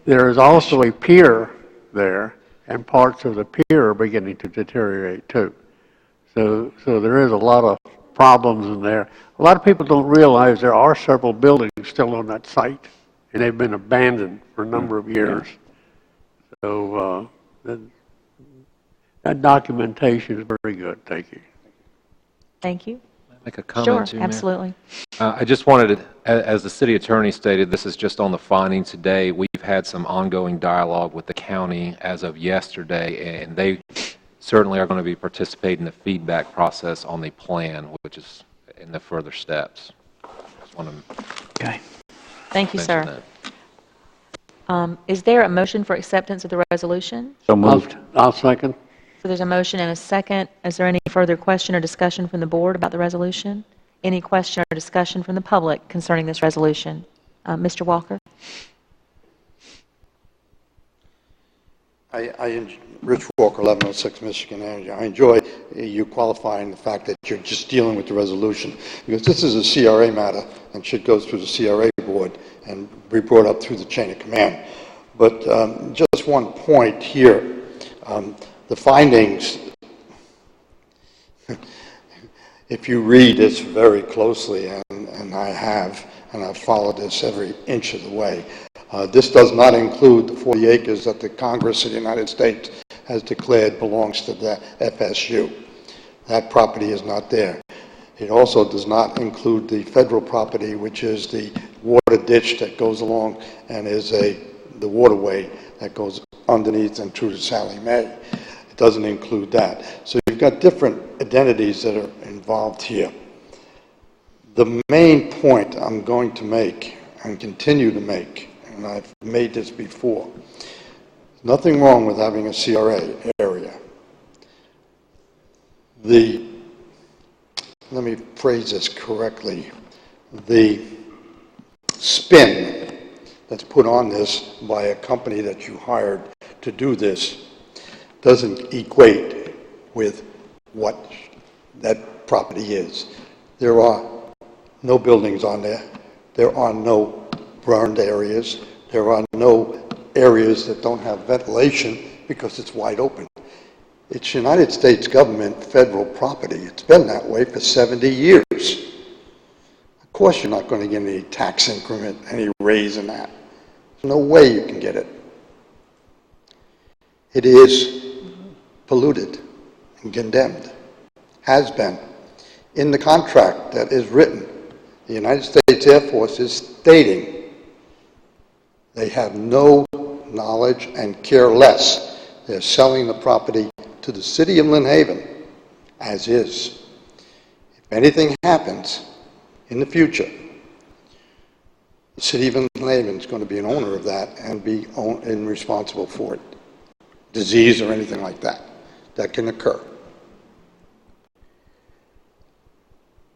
There is also a pier there, and parts of the pier are beginning to deteriorate too. So there is a lot of problems in there. A lot of people don't realize there are several buildings still on that site, and they've been abandoned for a number of years. So that documentation is very good. Thank you. Thank you. Make a comment, Sure, absolutely. I just wanted to, as the city attorney stated, this is just on the finding today. We've had some ongoing dialogue with the county as of yesterday, and they certainly are going to be participating in the feedback process on the plan, which is in the further steps. Just want to Okay. Thank you, mention sir. that. Is there a motion for acceptance of the resolution? So moved. I'll second. So there's a motion and a second. Is there any further question or discussion from the board about the resolution? Any question or discussion from the public concerning this resolution? Mr. Walker? Rich Walker, 1106 Michigan Avenue. I enjoy you qualifying the fact that you're just dealing with the resolution, because this is a CRA matter and should go through the CRA board and be brought up through the chain of command. But just one point here, the findings, if you read this very closely, and I have, and I've followed this every inch of the way, this does not include the 40 acres that the Congress of the United States has declared belongs to the FSU. That property is not there. It also does not include the federal property, which is the water ditch that goes along and is the waterway that goes underneath and through to Sally Mae. It doesn't include that. So you've got different identities that are involved here. The main point I'm going to make and continue to make, and I've made this before, nothing wrong with having a CRA area. Let me phrase this correctly, the spin that's put on this by a company that you hired to do this doesn't equate with what that property is. There are no buildings on there. There are no burned areas. There are no areas that don't have ventilation because it's wide open. It's United States government federal property. It's been that way for 70 years. Of course you're not going to get any tax increment, any raise in that. There's no way you can get it. It is polluted and condemned, has been. In the contract that is written, the United States Air Force is stating they have no knowledge and care less. They're selling the property to the city of Lynn Haven as is. If anything happens in the future, the city of Lynn Haven is going to be an owner of that and be responsible for it. Disease or anything like that can occur.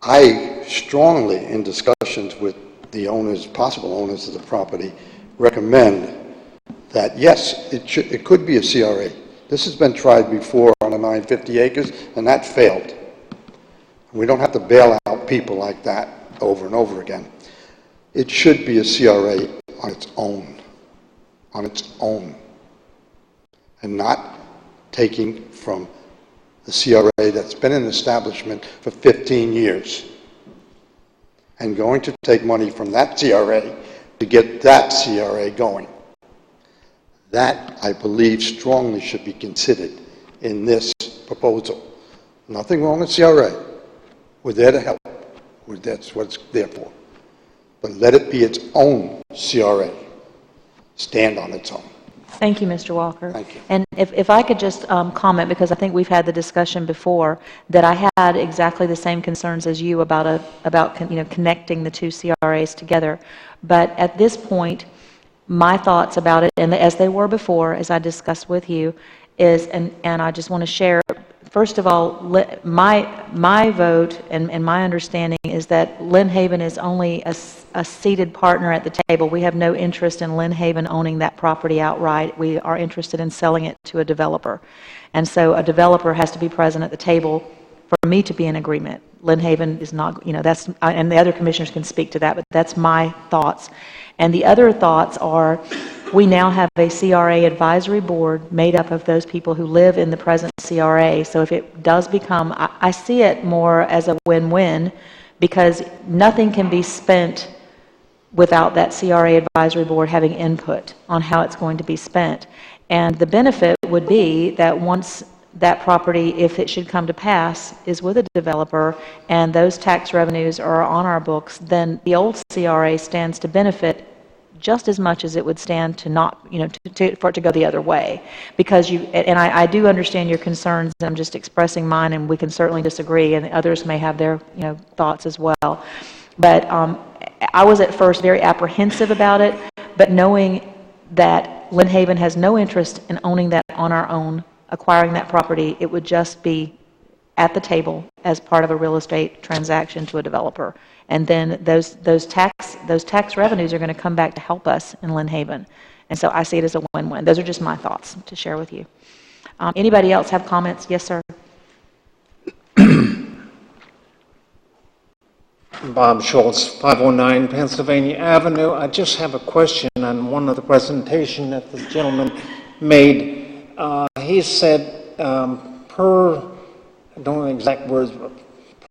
I strongly, in discussions with the owners, possible owners of the property, recommend that yes, it could be a CRA. This has been tried before on a 950 acres, and that failed. We don't have to bail out people like that over and over again. It should be a CRA on its own, and not taking from the CRA that's been in establishment for 15 years and going to take money from that CRA to get that CRA going. That, I believe, strongly should be considered in this proposal. Nothing wrong with CRA. We're there to help. That's what it's there for. But let it be its own CRA. Stand on its own. Thank you, Mr. Walker. Thank you. And if I could just comment, because I think we've had the discussion before, that I had exactly the same concerns as you about connecting the two CRAs together. But at this point, my thoughts about it, and as they were before, as I discussed with you, is, and I just want to share, first of all, my vote and my understanding is that Lynn Haven is only a seated partner at the table. We have no interest in Lynn Haven owning that property outright. We are interested in selling it to a developer. And so a developer has to be present at the table for me to be in agreement. Lynn Haven is not, that's, and the other commissioners can speak to that, but that's my thoughts. And the other thoughts are, we now have a CRA advisory board made up of those people who live in the present CRA. So if it does become, I see it more as a win-win, because nothing can be spent without that CRA advisory board having input on how it's going to be spent. And the benefit would be that once that property, if it should come to pass, is with a developer and those tax revenues are on our books, then the old CRA stands to benefit just as much as it would stand to not, for it to go the other way. Because I do understand your concerns, and I'm just expressing mine, and we can certainly disagree, and others may have their, thoughts as well. But I was at first very apprehensive about it, but knowing that Lynn Haven has no interest in owning that on our own, acquiring that property, it would just be at the table as part of a real estate transaction to a developer. And then those tax revenues are going to come back to help us in Lynn Haven. And so I see it as a win-win. Those are just my thoughts to share with you. Anybody else have comments? Yes, sir. Bob Schultz, 509 Pennsylvania Avenue. I just have a question on one of the presentation that the gentleman made. He said, per, I don't know the exact words, but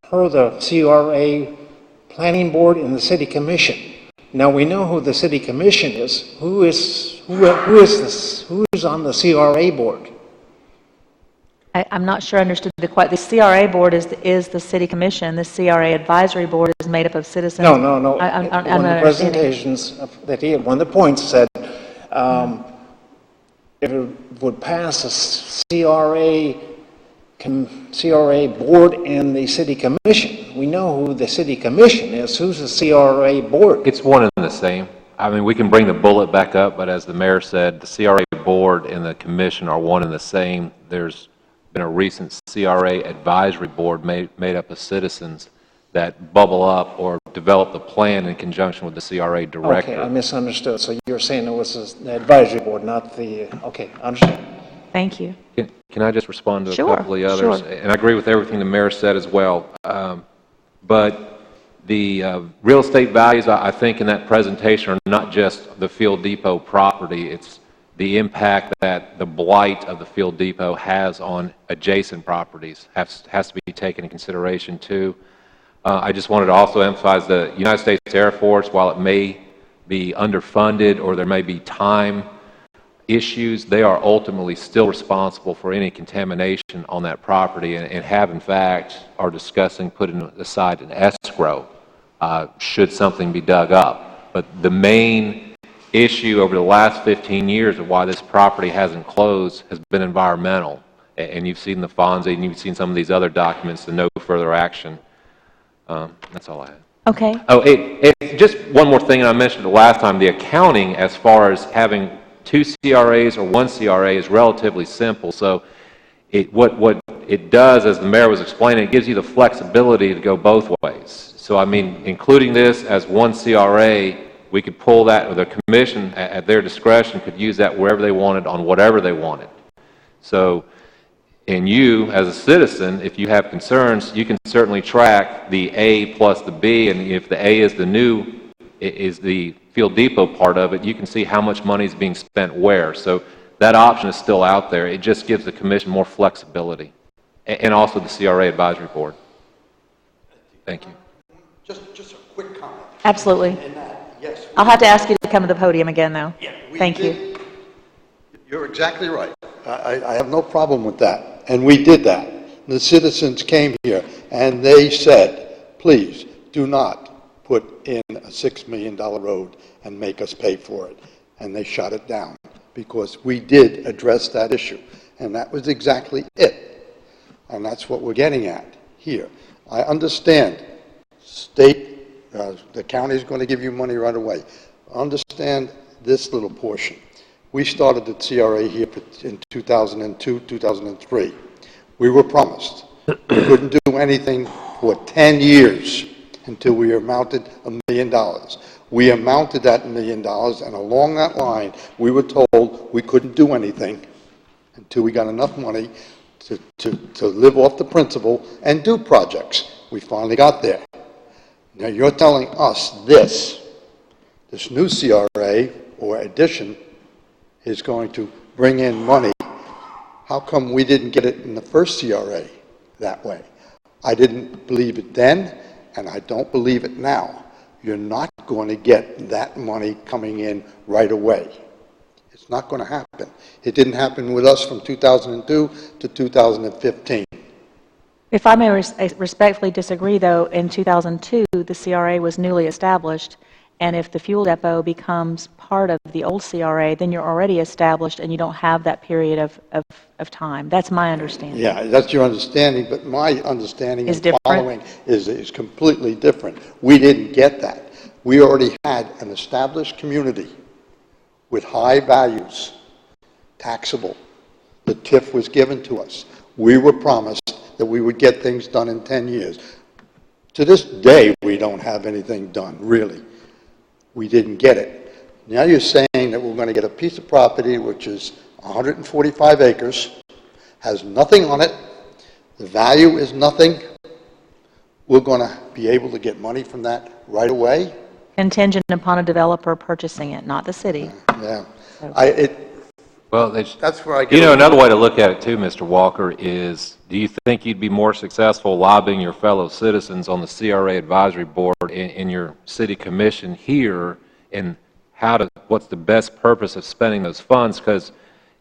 per the CRA Planning Board and the City Commission. Now we know who the City Commission is. Who is this? Who is on the CRA board? I'm not sure I understood the question. The CRA board is the City Commission. The CRA Advisory Board is made up of citizens. No. I'm One not of the understanding. presentations that he had, one of the points said, if it would pass a CRA board and the City Commission. We know who the City Commission is. Who's the CRA board? It's one and the same. I mean, we can bring the bullet back up, but as the mayor said, the CRA board and the commission are one and the same. There's been a recent CRA advisory board made up of citizens that bubble up or develop the plan in conjunction with the CRA director. Okay, I misunderstood. So you're saying it was the advisory board, not the, okay, I understand. Thank you. Can I just respond to Sure, a couple of the others? sure. And I agree with everything the mayor said as well. But the real estate values, I think, in that presentation are not just the Field Depot property. It's the impact that the blight of the Field Depot has on adjacent properties has to be taken in consideration too. I just wanted to also emphasize the United States Air Force, while it may be underfunded or there may be time issues, they are ultimately still responsible for any contamination on that property and have in fact are discussing putting aside an escrow should something be dug up. But the main issue over the last 15 years of why this property hasn't closed has been environmental. And you've seen the FONSI and you've seen some of these other documents to no further action. That's all I had. Okay. Oh, just one more thing, and I mentioned it last time, the accounting as far as having 2 CRAs or 1 CRA is relatively simple. So what it does, as the mayor was explaining, it gives you the flexibility to go both ways. So I mean, including this as 1 CRA, we could pull that, or the commission at their discretion could use that wherever they wanted on whatever they wanted. So, and you, as a citizen, if you have concerns, you can certainly track the A plus the B, and if the A is the Field Depot part of it, you can see how much money is being spent where. So that option is still out there. It just gives the commission more flexibility, and also the CRA Advisory Board. Thank you. Just a quick comment. Absolutely. Yes. I'll have to ask you to come to the podium again, though. Yeah, Thank you. You're exactly right. I have no problem with that. And we did that. The citizens came here and they said, please do not put in a $6 million road and make us pay for it. And they shut it down because we did address that issue. And that was exactly it. And that's what we're getting at here. I understand the county is going to give you money right away. Understand this little portion. We started the CRA here in 2002, 2003. We were promised. We couldn't do anything for 10 years until we amounted $1 million. We amounted that $1 million, and along that line, we were told we couldn't do anything until we got enough money to live off the principal and do projects. We finally got there. Now you're telling us this new CRA or addition is going to bring in money. How come we didn't get it in the first CRA that way? I didn't believe it then, and I don't believe it now. You're not going to get that money coming in right away. It's not going to happen. It didn't happen with us from 2002 to 2015. If I may respectfully disagree, though, in 2002, the CRA was newly established, and if the fuel depot becomes part of the old CRA, then you're already established and you don't have that period of time. That's my understanding. Yeah, that's your understanding, but my understanding Is and different. following is completely different. We didn't get that. We already had an established community with high values, taxable. The TIF was given to us. We were promised that we would get things done in 10 years. To this day, we don't have anything done, really. We didn't get it. Now you're saying that we're going to get a piece of property which is 145 acres, has nothing on it, the value is nothing. We're going to be able to get money from that right away? Contingent upon a developer purchasing it, not the city. Yeah. Well, That's where I get... you know, another way to look at it too, Mr. Walker, is do you think you'd be more successful lobbying your fellow citizens on the CRA advisory board in your city commission here in what's the best purpose of spending those funds? Because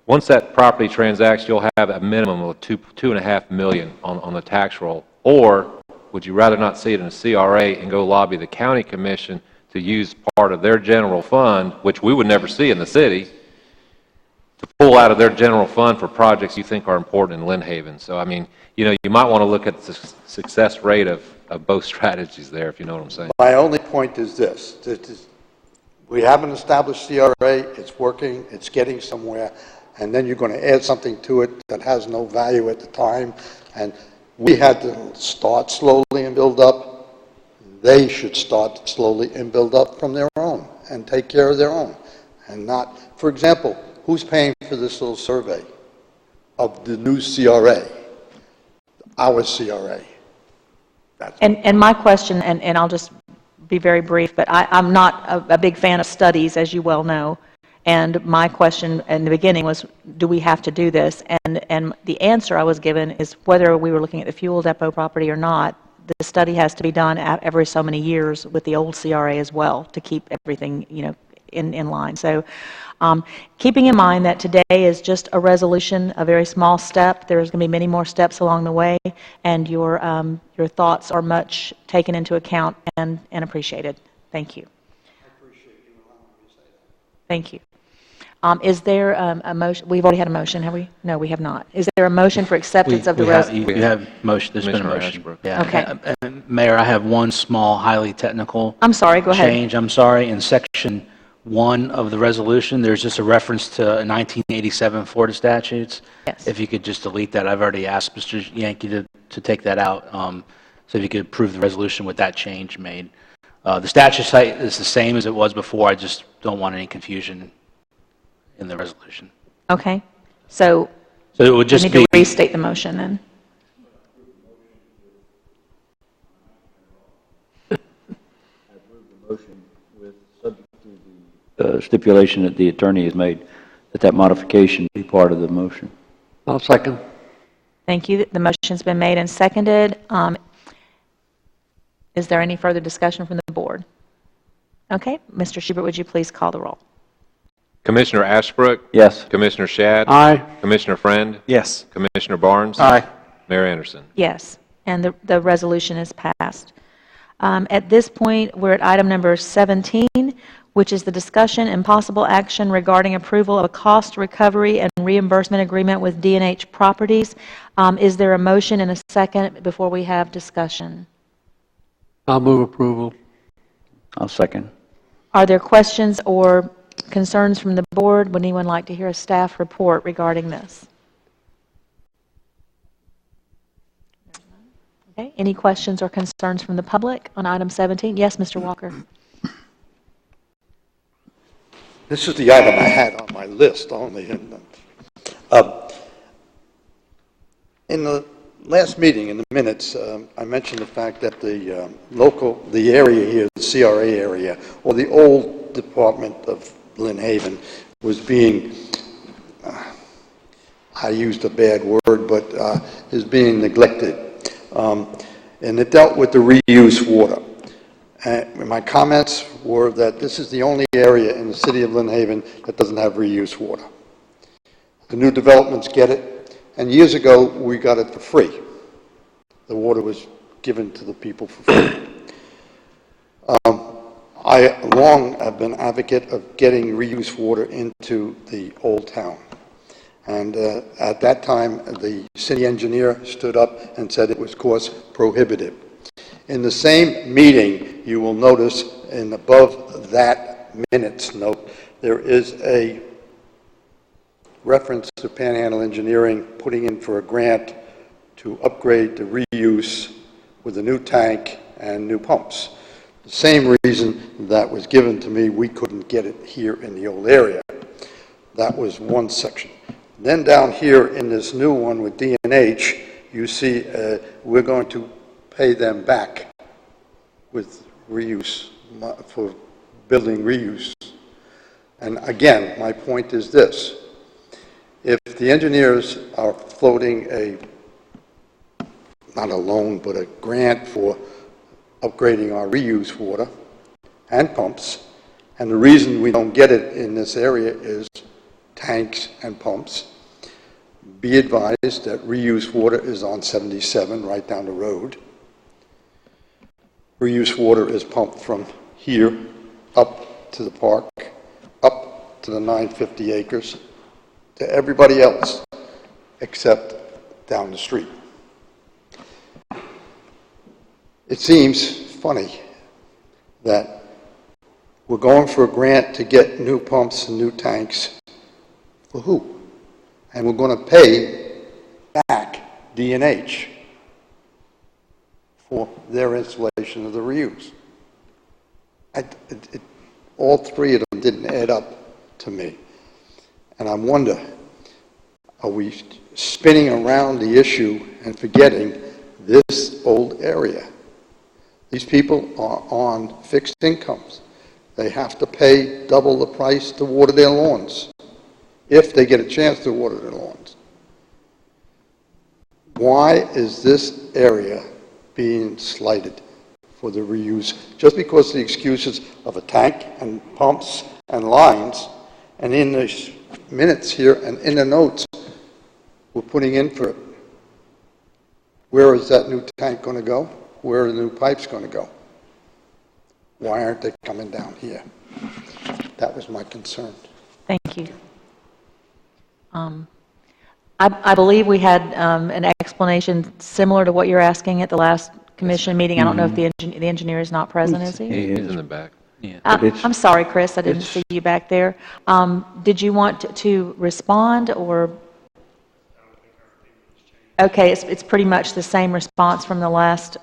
once that property transacts, you'll have a minimum of $2.5 million on the tax roll. Or would you rather not see it in a CRA and go lobby the county commission to use part of their general fund, which we would never see in the city, to pull out of their general fund for projects you think are important in Lynn Haven? So, I mean, you know, you might want to look at the success rate of both strategies there, if you know what I'm saying. My only point is this. We have an established CRA, it's working, it's getting somewhere, and then you're going to add something to it that has no value at the time, and we had to start slowly and build up. They should start slowly and build up from their own and take care of their own. And not, for example, who's paying for this little survey of the new CRA? Our CRA. And my question, and I'll just be very brief, but I'm not a big fan of studies, as you well know. And my question in the beginning was, do we have to do this? And the answer I was given is whether we were looking at the fuel depot property or not, the study has to be done every so many years with the old CRA as well to keep everything, you know, in line. So keeping in mind that today is just a resolution, a very small step. There's going to be many more steps along the way, and your thoughts are much taken into account and appreciated. Thank you. I appreciate you allowing me to say that. Thank you. Is there a motion? We've already had a motion, have we? No, we have not. Is there a motion for acceptance of the resolution? You have motion, there's been a motion. Ashbrook. Yeah. Okay. Mayor, I have one small, highly technical I'm sorry, go ahead. change. I'm sorry. In section 1 of the resolution, there's just a reference to 1987 Florida statutes. Yes. If you could just delete that. I've already asked Mr. Yankee to take that out. So if you could approve the resolution with that change made. The statute site is the same as it was before. I just don't want any confusion in the resolution. Okay. So it would just need to restate the motion then. Stipulation that the attorney has made, that modification be part of the motion. I'll second. Thank you. The motion's been made and seconded. Is there any further discussion from the board? Okay. Mr. Schubert, would you please call the roll? Commissioner Ashbrook? Yes. Commissioner Shad? Aye. Commissioner Friend? Yes. Commissioner Barnes? Aye. Mayor Anderson? Yes. And the resolution is passed. At this point, we're at item number 17, which is the discussion and possible action regarding approval of a cost recovery and reimbursement agreement with D&H Properties. Is there a motion and a second before we have discussion? I'll move approval. I'll second. Are there questions or concerns from the board? Would anyone like to hear a staff report regarding this? Okay. Any questions or concerns from the public on item 17? Yes, Mr. Walker. This is the item I had on my list only. In the last meeting, in the minutes, I mentioned the fact that the area here, the CRA area, or the old department of Lynn Haven, was being, I used a bad word, but is being neglected. And it dealt with the reuse water. My comments were that this is the only area in the city of Lynn Haven that doesn't have reuse water. The new developments get it, and years ago we got it for free. The water was given to the people for free. I long have been an advocate of getting reuse water into the old town. And at that time, the city engineer stood up and said it was cost prohibitive. In the same meeting, you will notice in above that minutes note, there is a reference to Panhandle Engineering putting in for a grant to upgrade the reuse with a new tank and new pumps. The same reason that was given to me, we couldn't get it here in the old area. That was one section. Then down here in this new one with D&H, you see we're going to pay them back with reuse, for building reuse. And again, my point is this. If the engineers are floating not a loan, but a grant for upgrading our reuse water and pumps, and the reason we don't get it in this area is tanks and pumps, be advised that reuse water is on 77 right down the road. Reuse water is pumped from here up to the park, up to the 950 acres, to everybody else except down the street. It seems funny that we're going for a grant to get new pumps and new tanks. For who? And we're going to pay back D&H for their installation of the reuse. All three of them didn't add up to me. And I wonder, are we spinning around the issue and forgetting this old area? These people are on fixed incomes. They have to pay double the price to water their lawns, if they get a chance to water their lawns. Why is this area being slighted for the reuse? Just because of the excuses of a tank and pumps and lines, and in the minutes here and in the notes, we're putting in for it. Where is that new tank going to go? Where are the new pipes going to go? Why aren't they coming down here? That was my concern. Thank you. I believe we had an explanation similar to what you're asking at the last commission meeting. I don't know if the engineer is not present, is he? He's in the back. I'm sorry, Chris, I didn't see you back there. Did you want to respond, or? Okay, it's pretty much the same response from the last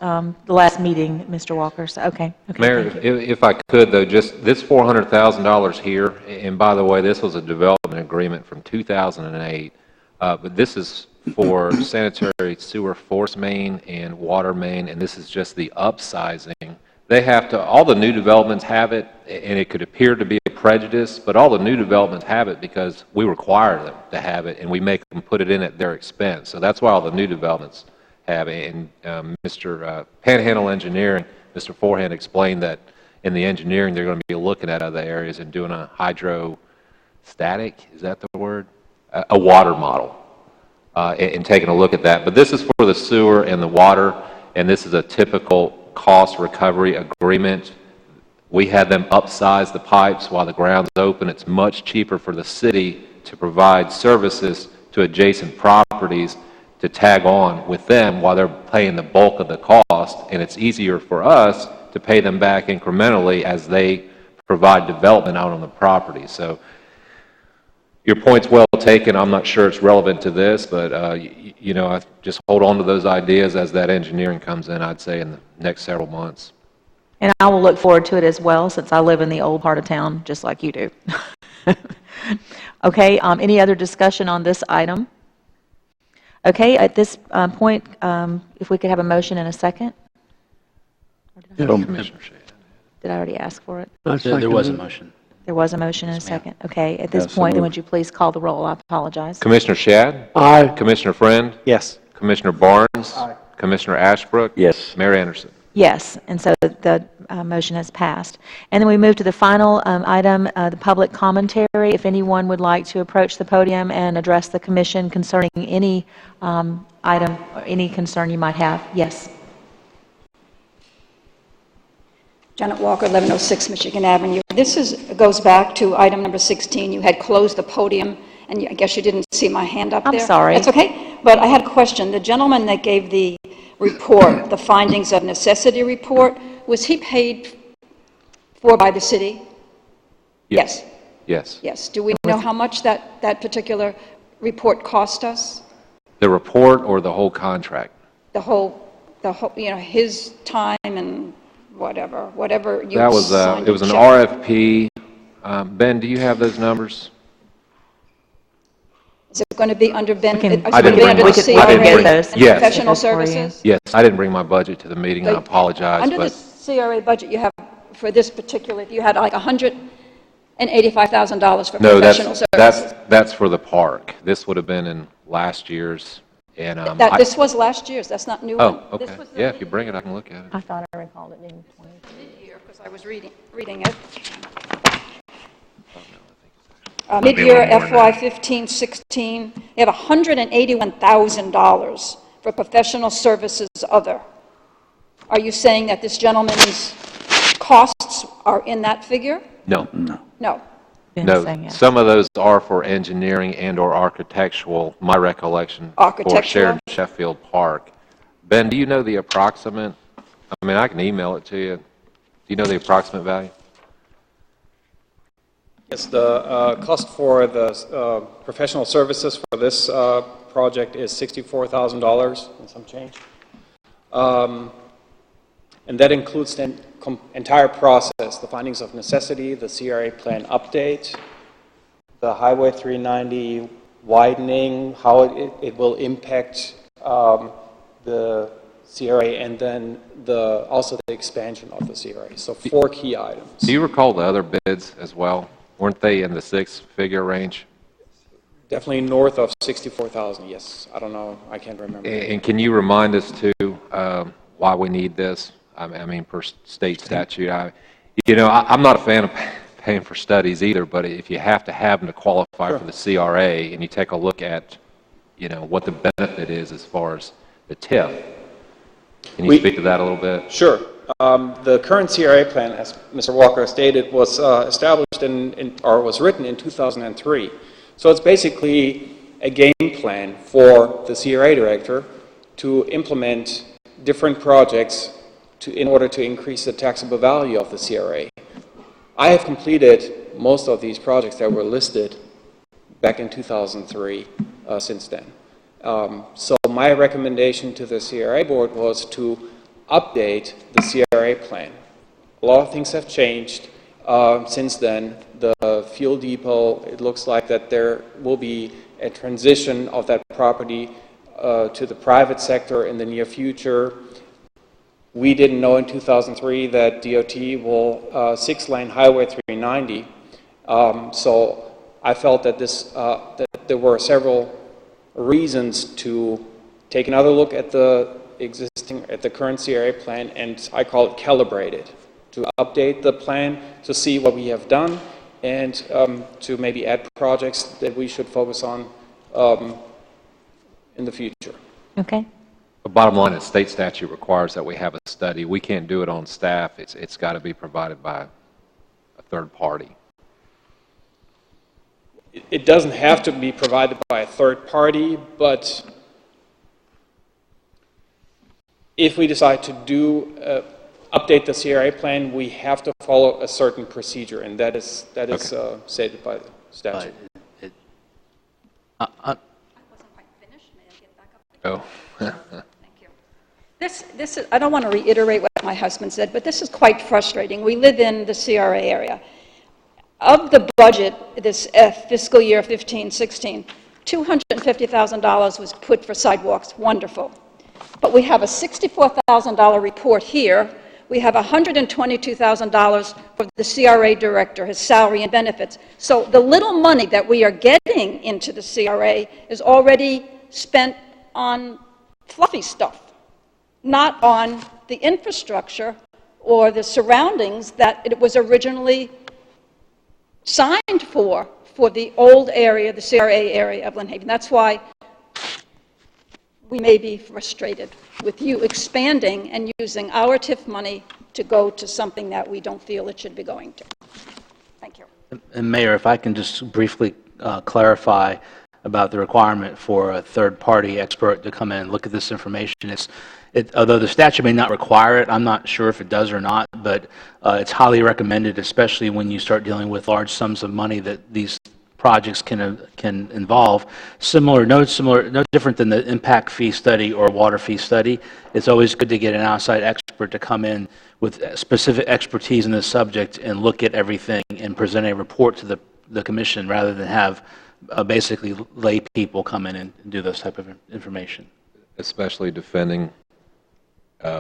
meeting, Mr. Walker. So, okay. Mayor, if I could, though, just this $400,000 here, and by the way, this was a development agreement from 2008, but this is for sanitary sewer force main and water main, and this is just the upsizing. They have to, all the new developments have it, and it could appear to be a prejudice, but all the new developments have it because we require them to have it, and we make them put it in at their expense. So that's why all the new developments have it. And Mr. Panhandle Engineering, Mr. Forehand explained that in the engineering, they're going to be looking at other areas and doing a hydrostatic, is that the word? A water model, and taking a look at that. But this is for the sewer and the water, and this is a typical cost recovery agreement. We had them upsize the pipes while the ground's open. It's much cheaper for the city to provide services to adjacent properties to tag on with them while they're paying the bulk of the cost, and it's easier for us to pay them back incrementally as they provide development out on the property. So your point's well taken. I'm not sure it's relevant to this, but you know, I just hold on to those ideas as that engineering comes in, I'd say, in the next several months. And I will look forward to it as well, since I live in the old part of town, just like you do. Okay, any other discussion on this item? Okay, at this point, if we could have a motion in a second? Commissioner Shea. Did I already ask for it? There was a motion. There was a motion in a second. Okay, at this point, then would you please call the roll? I apologize. Commissioner Shad? Aye. Commissioner Friend? Yes. Commissioner Barnes? Commissioner Ashbrook? Yes. Mayor Anderson? Yes, and so the motion has passed. And then we move to the final item, the public commentary. If anyone would like to approach the podium and address the commission concerning any item or any concern you might have. Yes. Janet Walker, 1106 Michigan Avenue. This goes back to item number 16. You had closed the podium, and I guess you didn't see my hand up there. I'm sorry. That's okay. But I had a question. The gentleman that gave the report, the findings of necessity report, was he paid for by the city? Yes. Yes. Yes. Do we know how much that particular report cost us? The report or the whole contract? The whole, you know, his time and whatever you That was, signed it was a an check. RFP. Ben, do you have those numbers? Is it going to be under Ben, is it I going to didn't be bring under my- the I didn't CRA bring- and yes. professional Get those for you. services? Yes, I didn't bring my budget to the meeting, I So, apologize, Under the but, CRA budget, you have, for this particular, you had like $185,000 for no, professional services. that's for the park. This would have been in last year's, and, This was last year's, that's not new. oh, This okay. was the Yeah, if you bring it, I can look at it. I thought I recalled it being 20. mid-year, because I was reading it. Mid-year FY 15-16, you have $181,000 for professional services other. Are you saying that this gentleman's costs are in that figure? No. No. Ben's No, saying yes. some of those are for engineering and/or architectural, my recollection, for Architectural? shared Sheffield Park. Ben, do you know the approximate, I mean, I can email it to you. Do you know the approximate value? Yes, the cost for the professional services for this project is $64,000 and some change. And that includes the entire process, the findings of necessity, the CRA plan update, the Highway 390 widening, how it will impact the CRA, and then also the expansion of the CRA. So 4 key items. Do you recall the other bids as well? Weren't they in the 6-figure range? Definitely north of 64,000, yes. I don't know, I can't remember. And can you remind us too, why we need this? I mean, per state statute, I'm not a fan of paying for studies either, but if you have to have them to qualify for the CRA, and you take a look at, what the benefit is as far as the TIF, can you speak to that a little bit? Sure. The current CRA plan, as Mr. Walker stated, was established or was written in 2003. So it's basically a game plan for the CRA director to implement different projects in order to increase the taxable value of the CRA. I have completed most of these projects that were listed back in 2003 since then. So my recommendation to the CRA board was to update the CRA plan. A lot of things have changed since then. The fuel depot, it looks like that there will be a transition of that property to the private sector in the near future. We didn't know in 2003 that DOT will 6-lane Highway 390. So I felt that that there were several reasons to take another look at the current CRA plan, and I call it calibrated, to update the plan to see what we have done and to maybe add projects that we should focus on in the future. Okay. The bottom line is state statute requires that we have a study. We can't do it on staff. It's got to be provided by a third party. It doesn't have to be provided by a third party, but if we decide to update the CRA plan, we have to follow a certain procedure, and that is stated by the statute. I wasn't quite finished. May I get back up? Oh. Thank you. This is, I don't want to reiterate what my husband said, but this is quite frustrating. We live in the CRA area. Of the budget, this fiscal year 15-16, $250,000 was put for sidewalks. Wonderful. But we have a $64,000 report here. We have $122,000 for the CRA director, his salary and benefits. So the little money that we are getting into the CRA is already spent on fluffy stuff, not on the infrastructure or the surroundings that it was originally signed for the old area, the CRA area of Lynn Haven. That's why we may be frustrated with you expanding and using our TIF money to go to something that we don't feel it should be going to. Thank you. And Mayor, if I can just briefly clarify about the requirement for a third-party expert to come in and look at this information. Although the statute may not require it, I'm not sure if it does or not, but it's highly recommended, especially when you start dealing with large sums of money that these projects can involve. No different than the impact fee study or water fee study. It's always good to get an outside expert to come in with specific expertise in this subject and look at everything and present a report to the commission rather than have basically lay people come in and do those type of information. Especially defending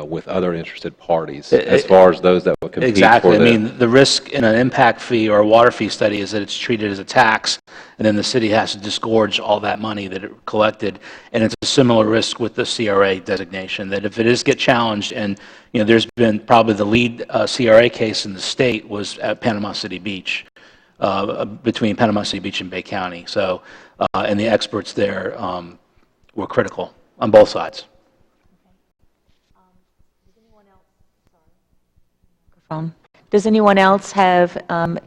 with other interested parties, as far as those that would compete exactly. for the... I mean, the risk in an impact fee or a water fee study is that it's treated as a tax, and then the city has to disgorge all that money that it collected. And it's a similar risk with the CRA designation, that if it is get challenged, and there's been probably the lead CRA case in the state was at Panama City Beach, between Panama City Beach and Bay County. So, and the experts there were critical on both sides. Does anyone else have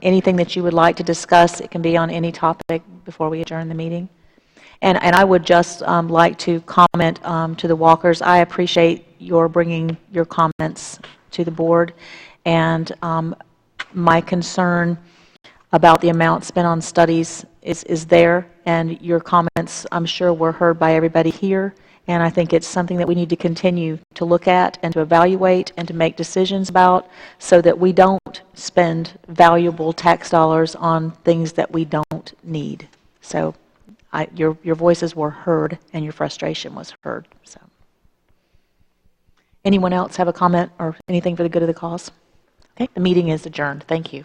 anything that you would like to discuss? It can be on any topic before we adjourn the meeting. And I would just like to comment to the Walkers. I appreciate your bringing your comments to the board, and my concern about the amount spent on studies is there, and your comments, I'm sure, were heard by everybody here. And I think it's something that we need to continue to look at and to evaluate and to make decisions about, so that we don't spend valuable tax dollars on things that we don't need. So your voices were heard and your frustration was heard. So, anyone else have a comment or anything for the good of the cause? Okay, the meeting is adjourned. Thank you.